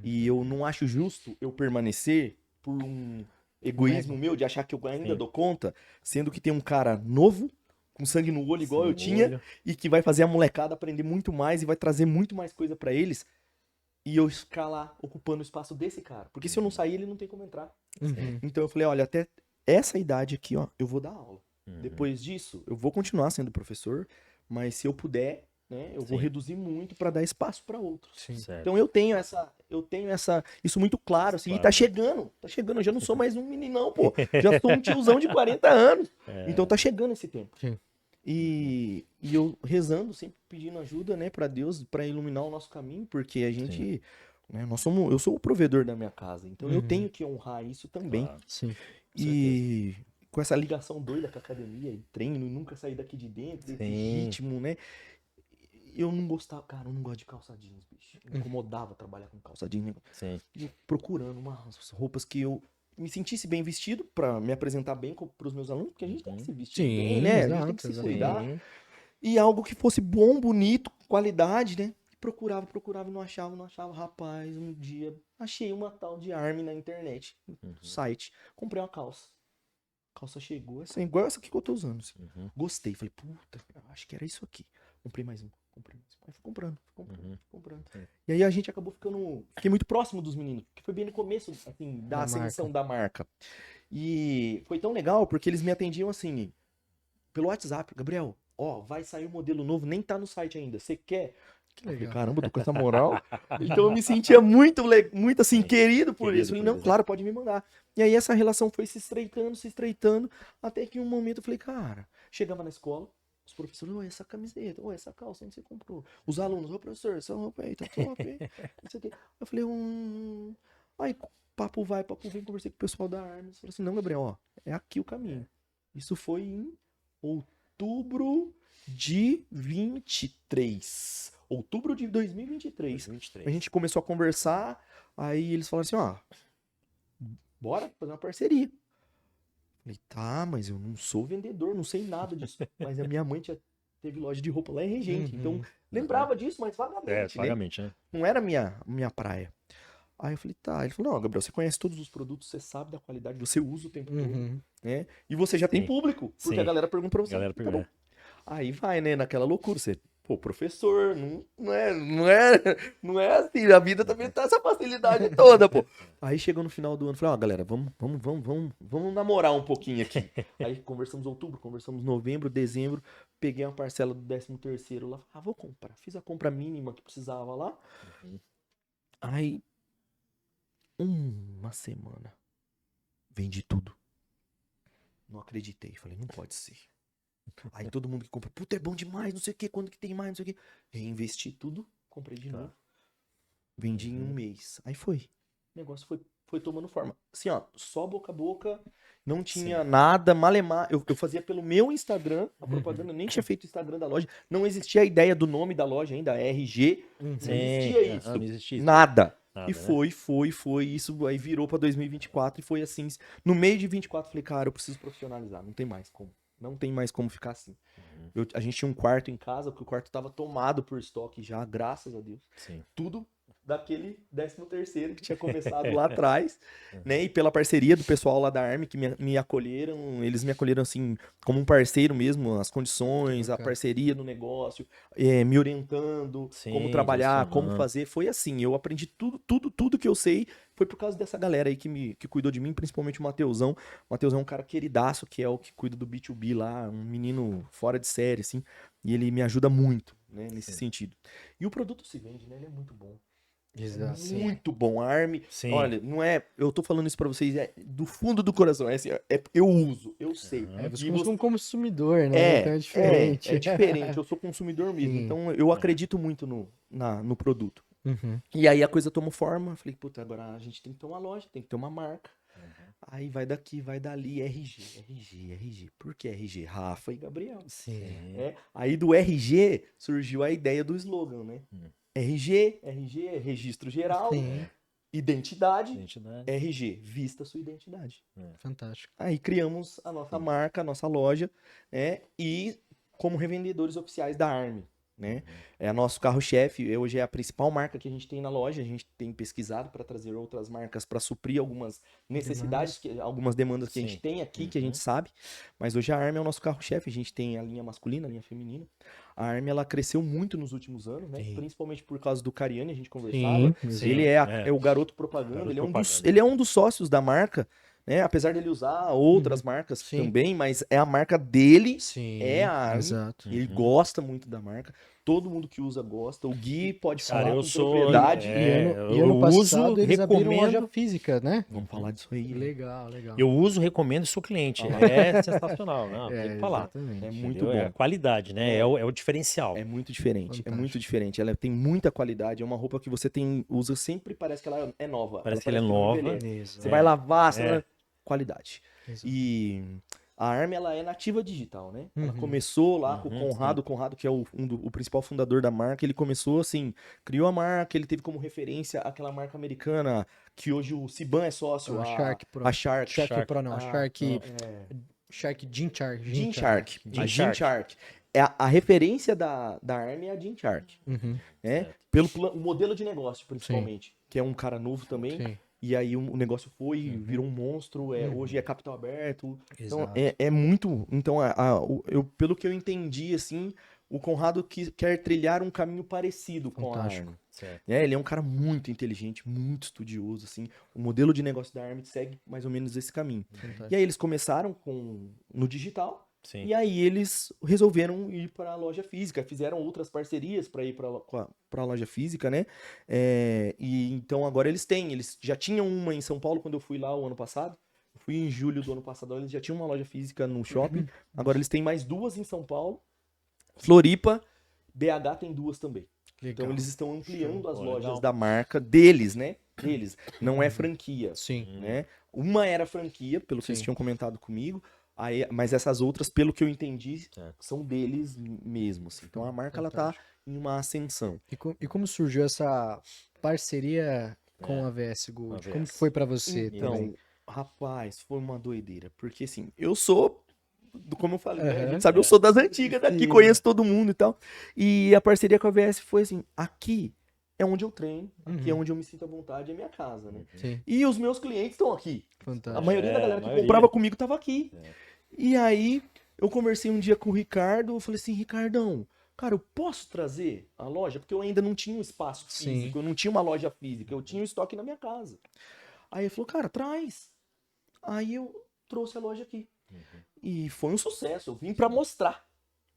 C: E eu não acho justo eu permanecer por um egoísmo meu de achar que eu ainda dou conta, sendo que tem um cara novo, com sangue no olho igual eu tinha, e que vai fazer a molecada aprender muito mais e vai trazer muito mais coisa pra eles, e eu ficar lá ocupando o espaço desse cara. Porque se eu não sair, ele não tem como entrar. Então eu falei, olha, até essa idade aqui, ó, eu vou dar aula. Depois disso, eu vou continuar sendo professor, mas se eu puder, né, eu vou reduzir muito para dar espaço para outros. Então eu tenho isso muito claro, assim, e tá chegando, eu já não sou mais um meninão, pô, já sou um tiozão de 40 anos, então tá chegando esse tempo. E eu rezando, sempre pedindo ajuda, né, para Deus, para iluminar o nosso caminho, porque a gente, né? Eu sou o provedor da minha casa, então eu
A: Uhum.
C: tenho que honrar isso também.
B: Claro.
A: Sim.
C: E com essa ligação doida com a academia e treino, e nunca sair daqui de dentro, desse
B: Sim.
C: ritmo, né? Eu não gostava, cara, eu não gosto de calça jeans, bicho. Me incomodava trabalhar com calça jeans, né?
B: Sim.
C: E procurando umas roupas que eu me sentisse bem vestido pra me apresentar bem pros meus alunos, porque a gente tem que se vestir bem, né? A gente tem que se
A: exato.
C: cuidar.
B: Sim.
C: E algo que fosse bom, bonito, qualidade, né? Procurava e não achava. Rapaz, um dia achei uma tal de Army na internet, no site. Comprei uma calça. A calça chegou, assim, igual essa aqui que eu tô usando. Assim. Gostei. Falei, puta, acho que era isso aqui. Comprei mais um. Aí fui comprando.
B: Sim.
C: E aí a gente acabou fiquei muito próximo dos meninos, porque foi bem no começo, assim, da
A: Da
C: ascensão
A: marca.
C: da marca. E foi tão legal, porque eles me atendiam assim, pelo WhatsApp, Gabriel, ó, vai sair um modelo novo, nem tá no site ainda, você quer?
A: Que
C: Eu falei,
A: legal.
C: caramba, eu tô com essa moral. Então eu me sentia muito assim,
B: Sim,
C: querido por
B: querido
C: isso. Eu falei,
B: por
C: não,
B: isso.
C: claro, pode me mandar. E aí essa relação foi se estreitando, até que em um momento eu falei, cara, chegava na escola, os professores, oi, essa camiseta, oi, essa calça, onde você comprou? Os alunos, ô professor, essa roupa aí, tá top, hein? Não sei o quê. Eu falei, Aí, papo vai, papo vem, conversei com o pessoal da Armas. Falei assim, não, Gabriel, ó, é aqui o caminho. Isso foi em outubro de 23. Outubro de 2023.
B: 2023.
C: A gente começou a conversar, aí eles falaram assim, ó, bora fazer uma parceria. Falei, tá, mas eu não sou vendedor, não sei nada disso. Mas a minha mãe teve loja de roupa lá em Regente, então lembrava disso, mas vagamente, né?
B: Vagamente, né?
C: Não era minha praia. Aí eu falei, tá. Ele falou, não, Gabriel, você conhece todos os produtos, você sabe da qualidade, você usa o tempo todo, né? E você já tem
B: Sim.
C: público, porque
B: Sim.
C: a galera pergunta pra
B: A
C: você.
B: galera
C: Tá bom.
B: pergunta.
C: Aí vai, né, naquela loucura, você, pô, professor, não é assim, a vida também tá essa facilidade toda, pô. Aí chegou no final do ano, falei, ó, galera, vamos namorar um pouquinho aqui. Aí conversamos outubro, conversamos novembro, dezembro, peguei uma parcela do 13º lá, vou comprar. Fiz a compra mínima que precisava lá. Aí, uma semana, vendi tudo. Não acreditei, falei, não pode ser. Aí todo mundo que compra, puta, é bom demais, não sei o que, quando que tem mais, não sei o que. Reinvesti tudo, comprei de novo. Vendi em um mês. Aí foi. O negócio foi tomando forma. Assim, ó, só boca a boca, não tinha nada, malemar. Eu fazia pelo meu Instagram, a propaganda, nem tinha feito o Instagram da loja. Não existia a ideia do nome da loja ainda, RG. Não existia isso.
B: Não existia isso.
C: Nada.
B: Nada,
C: E
B: né?
C: foi. Isso aí virou pra 2024 e foi assim. No meio de 24, falei, cara, eu preciso profissionalizar. Não tem mais como. Não tem mais como ficar assim. A gente tinha um quarto em casa, porque o quarto tava tomado por estoque já, graças a Deus.
B: Sim.
C: Tudo daquele 13º que tinha começado lá atrás, né? E pela parceria do pessoal lá da Army que me acolheram, eles me acolheram assim como um parceiro mesmo, as condições, a parceria no negócio, me orientando,
B: Sim,
C: como trabalhar, como
B: direcionando.
C: fazer. Foi assim, eu aprendi tudo que eu sei foi por causa dessa galera aí que cuidou de mim, principalmente o Mateusão. O Mateusão é um cara queridaço, que é o que cuida do B2B lá, um menino fora de série, assim, e ele me ajuda muito, né, nesse sentido. E o produto se vende, né? Ele é muito bom.
A: Exato.
C: Muito bom. A Army,
B: Sim.
C: olha, não é. Eu tô falando isso pra vocês do fundo do coração. É assim, eu uso, eu sei.
A: Você
C: E
A: usa como consumidor, né? Então é diferente.
C: É diferente. Eu sou consumidor mesmo.
A: Sim.
C: Então eu acredito muito no produto.
A: Uhum.
C: E aí a coisa tomou forma. Falei, puta, agora a gente tem que ter uma loja, tem que ter uma marca. Aí vai daqui, vai dali, RG. Por que RG? Rafa e Gabriel.
A: Sim.
C: Aí do RG surgiu a ideia do slogan, né? RG é registro geral,
A: Sim.
C: identidade,
B: Identidade.
C: RG, vista sua identidade.
A: Fantástico.
C: Aí criamos a nossa marca, a nossa loja, né? E como revendedores oficiais da Army, né? É nosso carro-chefe, hoje é a principal marca que a gente tem na loja. A gente tem pesquisado para trazer outras marcas para suprir algumas necessidades, algumas demandas que a gente tem aqui, que a gente sabe. Mas hoje a Army é o nosso carro-chefe. A gente tem a linha masculina, a linha feminina. A Army, ela cresceu muito nos últimos anos, né?
A: Sim.
C: Principalmente por causa do Cariani, a gente conversava.
A: Sim.
C: Ele é o garoto propaganda, ele é um dos sócios da marca, né? Apesar dele usar outras marcas também, mas é a marca dele, é a Army.
A: Exato.
C: Ele gosta muito da marca. Todo mundo que usa gosta. O Gui pode
B: Cara,
C: falar
B: eu
C: com
B: sou-
C: propriedade.
A: E ano passado eles abriram
B: recomendo.
A: loja física, né?
C: Vamos falar disso aí. né?
A: Legal, legal.
B: Eu uso, recomendo e sou cliente. É sensacional, não, tem que falar.
A: Exatamente.
C: É muito
B: Entendeu? É
C: bom.
B: a qualidade, né? É o diferencial.
C: É muito diferente,
A: Fantástico.
C: é muito diferente. Ela tem muita qualidade, é uma roupa que você usa sempre, parece que ela é nova.
B: Parece que ela é
C: não
B: nova.
C: envelhece.
A: Exato.
C: Você vai lavar,
B: É.
C: qualidade.
A: Exato.
C: E a Army, ela é nativa digital, né? Ela
A: Uhum.
C: começou lá com o
B: Uhum,
C: Conrado, que é o principal fundador da marca, ele começou assim, criou a marca, ele teve como referência aquela marca americana, que hoje o Siban é sócio,
A: A Shark Pro.
C: a Shark.
A: Shark Pro não, a
C: Ah,
A: Shark...
C: é.
A: Shark Jean Shark.
C: Gene Shark.
B: Gene
C: A Gene
B: Shark.
C: Shark. A referência da Army é a Gene Shark.
A: Uhum.
C: Né?
B: Certo.
C: Pelo o modelo de negócio, principalmente. Que é um cara novo também.
A: Sim.
C: E aí o negócio virou um monstro. Hoje é capital aberto. Então
A: Exato.
C: é muito. Então, pelo que eu entendi, assim, o Conrado quer trilhar um caminho parecido com a
A: Fantástico.
C: Army.
B: Certo.
C: Ele é um cara muito inteligente, muito estudioso, assim. O modelo de negócio da Army segue mais ou menos esse caminho.
A: Fantástico.
C: E aí eles começaram no digital.
B: Sim.
C: E aí eles resolveram ir para a loja física, fizeram outras parcerias para ir para a loja física, né? E então agora eles já tinham uma em São Paulo quando eu fui lá o ano passado. Eu fui em julho do ano passado, eles já tinham uma loja física no shopping. Agora eles têm mais duas em São Paulo. Floripa, BH tem duas também.
A: Legal.
C: Então eles estão ampliando as
B: Pô,
C: lojas
B: legal.
C: da marca deles, né? Deles. Não é franquia,
A: Sim.
C: né? Uma era franquia, pelo que
A: Sim.
C: eles tinham comentado comigo. Aí, mas essas outras, pelo que eu entendi,
B: Certo.
C: são deles mesmo. Assim. Então a marca ela tá em uma ascensão.
A: E como surgiu essa parceria com a VS Gold?
B: Com a
A: Como
B: VS.
A: que foi pra você
C: Então,
A: também?
C: rapaz, foi uma doideira. Porque assim, eu sou, como eu falei, né? A
A: Aham.
C: gente sabe, eu sou das antigas daqui,
A: Sim.
C: conheço todo mundo e tal. E a parceria com a VS foi assim, aqui é onde eu treino, aqui é onde eu me sinto à vontade, é minha casa, né?
A: Sim,
C: E os meus clientes estão aqui. A
A: fantástico.
C: maioria da galera
B: a
C: que
B: maioria.
C: comprava comigo tava aqui. E aí, eu conversei um dia com o Ricardo, eu falei assim, Ricardão, cara, eu posso trazer a loja? Porque eu ainda não tinha um espaço físico,
A: Sim.
C: eu não tinha uma loja física, eu tinha o estoque na minha casa. Aí ele falou, cara, traz. Aí eu trouxe a loja aqui. E foi um sucesso, eu vim pra mostrar.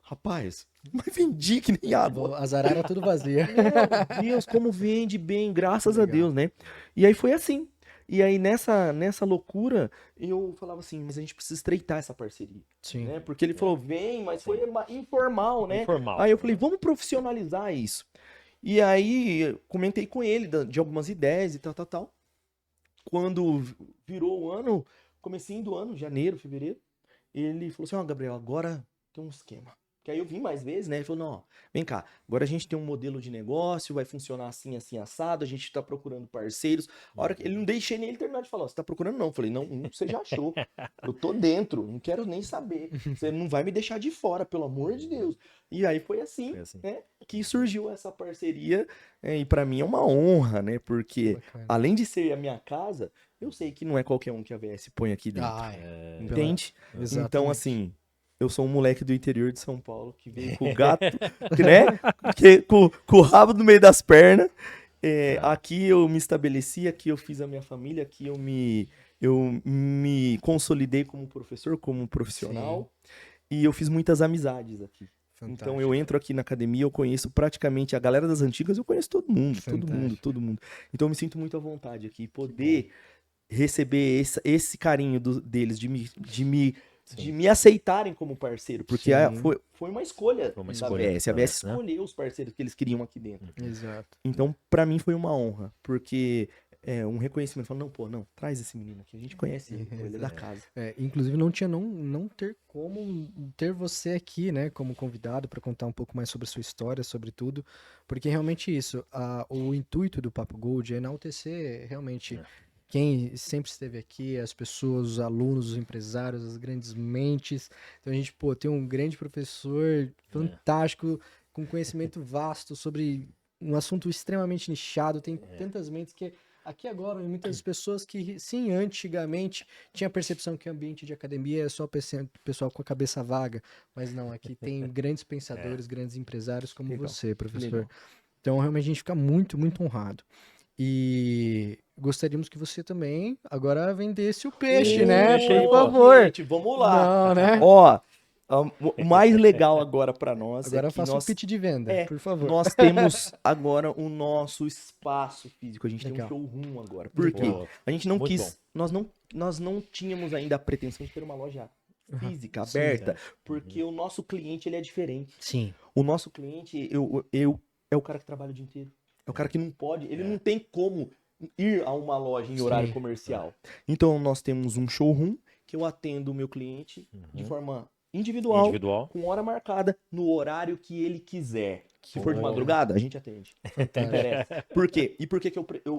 C: Rapaz, mas vendi que nem água.
A: As araras tudo vazia.
C: Meu Deus, como vende bem, graças a Deus, né? E aí foi assim. E aí nessa loucura, eu falava assim, mas a gente precisa estreitar essa parceria,
A: Sim.
C: né? Porque ele falou, vem, mas foi informal, né?
B: Informal.
C: Aí eu falei, vamos profissionalizar isso. E aí eu comentei com ele de algumas ideias e tal. Quando virou o ano, comecinho do ano, janeiro, fevereiro, ele falou assim, ó, Gabriel, agora tem um esquema. Que aí eu vim mais vezes, né? Ele falou, não, ó, vem cá, agora a gente tem um modelo de negócio, vai funcionar assim, assim, assado, a gente tá procurando parceiros. A hora que ele não deixei nem ele terminar de falar, ó, você tá procurando não? Eu falei, não, você já achou. Eu tô dentro, não quero nem saber. Você não vai me deixar de fora, pelo amor de Deus. E aí foi assim, né, que surgiu essa parceria, e pra mim é uma honra, né? Porque
A: Bacana.
C: além de ser a minha casa, eu sei que não é qualquer um que a VS põe aqui dentro. Entende?
A: Exatamente.
C: Então, assim, eu sou um moleque do interior de São Paulo que veio com o gato, né? Com o rabo no meio das pernas. Aqui eu me estabeleci, aqui eu fiz a minha família, aqui eu me consolidei como professor, como profissional. E eu fiz muitas amizades aqui.
A: Fantástico.
C: Então eu entro aqui na academia, eu conheço praticamente a galera das antigas, eu conheço todo mundo,
A: Fantástico.
C: todo mundo. Então eu me sinto muito à vontade aqui. Poder receber esse carinho deles, de me aceitarem como parceiro, porque
A: Sim.
C: foi uma escolha
B: Foi uma
C: da
B: escolha,
C: VS. A VS
B: né?
C: escolheu os parceiros que eles queriam aqui dentro.
A: Exato.
C: Então, pra mim foi uma honra, porque um reconhecimento, falando, não, traz esse menino aqui, a gente conhece ele, ele é da casa.
A: Inclusive não tinha não ter como ter você aqui, né, como convidado para contar um pouco mais sobre a sua história, sobre tudo, porque realmente isso, o intuito do Papo Gold é enaltecer realmente quem sempre esteve aqui, as pessoas, os alunos, os empresários, as grandes mentes. Então a gente, tem um grande professor fantástico, com conhecimento vasto sobre um assunto extremamente nichado, tem tantas mentes que aqui agora, muitas pessoas que, sim, antigamente tinha a percepção que o ambiente de academia é só o pessoal com a cabeça vaga, mas não, aqui tem grandes pensadores, grandes empresários como
C: Legal.
A: você, professor.
C: Legal.
A: Então, realmente, a gente fica muito, muito honrado. E gostaríamos que você também agora vendesse o peixe,
C: Ô,
A: né?
B: peixe aí,
A: Por
B: pô.
A: favor.
C: Gente, vamos lá.
A: Não, né?
C: Ó, o mais legal agora pra nós
A: Agora
C: é que
A: faça um
C: nós,
A: pitch de venda, por favor.
C: nós temos agora o nosso espaço físico. A gente
A: Legal.
C: tem um showroom agora. Por quê?
B: Boa.
C: A gente não
B: Muito
C: quis, nós não tínhamos ainda a pretensão de ter uma loja física,
A: Sim,
C: aberta, porque o nosso cliente ele é diferente.
A: Sim.
C: O nosso cliente é o cara que trabalha o dia inteiro. É o cara que não pode, ele não tem como ir a uma loja em horário
A: Sim.
C: comercial. Então nós temos um showroom que eu atendo o meu cliente de forma individual, com hora marcada, no horário que ele quiser. Se for de
B: bom.
C: madrugada, a gente atende. Não interessa. Por quê? E por que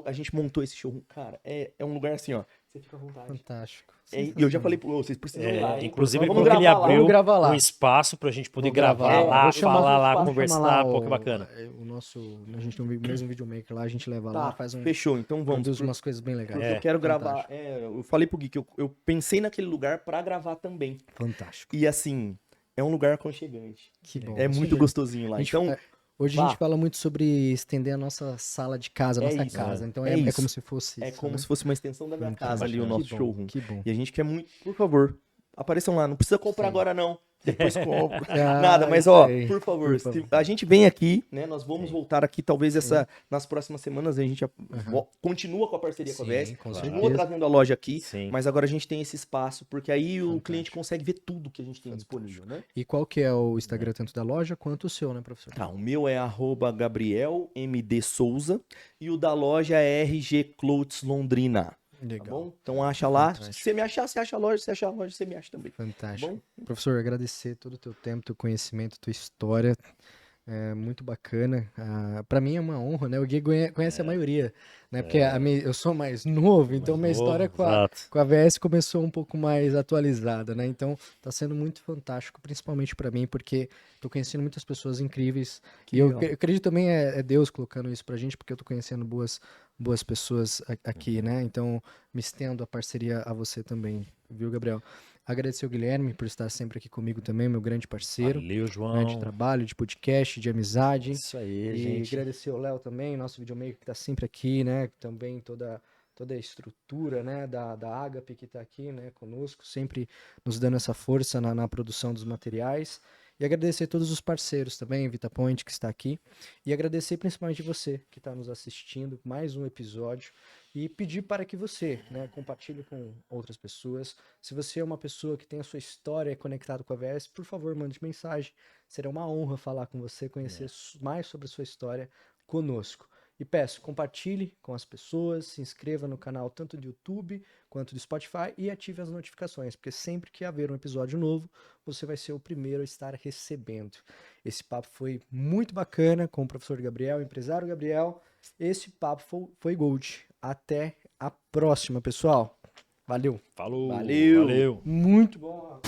C: a gente montou esse showroom? Cara, é um lugar assim, ó. Você fica à vontade.
A: Fantástico.
C: E eu já falei pra vocês, precisam ir lá. Hein?
B: Inclusive,
C: Vamos
B: porque ele
C: gravar lá.
B: abriu
A: Vamos gravar lá.
B: um espaço pra gente poder
A: Vou
B: gravar
A: lá.
B: lá,
A: Vou chamar
B: falar
A: o
B: lá,
A: espaço,
B: conversar,
A: chamar
B: pô, que bacana.
A: O nosso, a gente tem o mesmo videomaker lá, a gente leva lá,
C: Tá,
A: faz um,
C: fechou. Então vamos.
A: produz umas coisas bem legais.
C: Porque eu quero gravar. Eu falei pro Gui que eu pensei naquele lugar pra gravar também.
A: Fantástico.
C: E assim, é um lugar aconchegante.
A: Que bom.
C: É muito gostosinho lá.
A: A gente-
C: Então,
A: Hoje
C: vá.
A: a gente fala muito sobre estender a nossa sala de casa, a
C: É
A: nossa
C: isso,
A: casa.
C: né?
A: Então
C: É
A: é
C: isso.
A: como se fosse
C: é
A: isso,
C: como
A: né?
C: se fosse uma extensão da minha casa ali, o
A: Que
C: nosso
A: bom,
C: showroom.
A: Que bom.
C: E a gente quer muito, por favor, apareçam lá. Não precisa comprar agora, não. Depois compra.
A: Ah,
C: Nada, mas
A: isso
C: ó,
A: aí.
C: por favor,
A: Por favor.
C: a gente vem aqui, né? Nós vamos voltar aqui, talvez nas próximas semanas a gente continua com a parceria com a
A: Sim,
C: VS,
A: com
C: continua
A: certeza.
C: trazendo a loja aqui,
B: Sim.
C: mas agora a gente tem esse espaço, porque aí o
A: Fantástico.
C: cliente consegue ver tudo que a gente tem disponível, né?
A: E qual que é o Instagram tanto da loja quanto o seu, né, professor?
C: Tá, o meu é @GabrielMDSouza e o da loja é RG Clothes Londrina. Tá
A: Legal.
C: bom? Então acha lá.
A: Fantástico.
C: Se você me achar, você acha a loja. Se achar a loja, você me acha também.
A: Fantástico.
C: Bom?
A: Professor, agradecer todo o teu tempo, teu conhecimento, tua história. É muito bacana. Para mim é uma honra, né? O Gui conhece a maioria, né? Porque eu sou mais novo, então minha história com a VS começou um pouco mais atualizada, né? Então tá sendo muito fantástico, principalmente para mim, porque tô conhecendo muitas pessoas incríveis. E eu acredito também é Deus colocando isso pra gente, porque eu tô conhecendo boas pessoas aqui, né? Então me estendo a parceria a você também, viu, Gabriel? Agradecer o Guilherme por estar sempre aqui comigo também, meu grande parceiro.
B: Valeu,
A: Né,
B: João.
A: de trabalho, de podcast, de amizade.
B: Isso aí,
A: E
B: gente.
A: agradecer o Léo também, nosso videomaker que está sempre aqui, né? Também toda a estrutura, né, da Agape que está aqui, né, conosco, sempre nos dando essa força na produção dos materiais. E agradecer a todos os parceiros também, VitaPoint que está aqui. E agradecer principalmente você que está nos assistindo, mais um episódio. E pedir para que você, né, compartilhe com outras pessoas. Se você é uma pessoa que tem a sua história conectada com a VS, por favor, mande mensagem. Será uma honra falar com você, conhecer mais sobre a sua história conosco. E peço, compartilhe com as pessoas, se inscreva no canal tanto do YouTube quanto do Spotify e ative as notificações, porque sempre que haver um episódio novo, você vai ser o primeiro a estar recebendo. Esse papo foi muito bacana com o professor Gabriel, empresário Gabriel. Esse papo foi Gold. Até a próxima, pessoal. Valeu.
B: Falou.
C: Valeu.
B: Valeu.
A: Muito bom.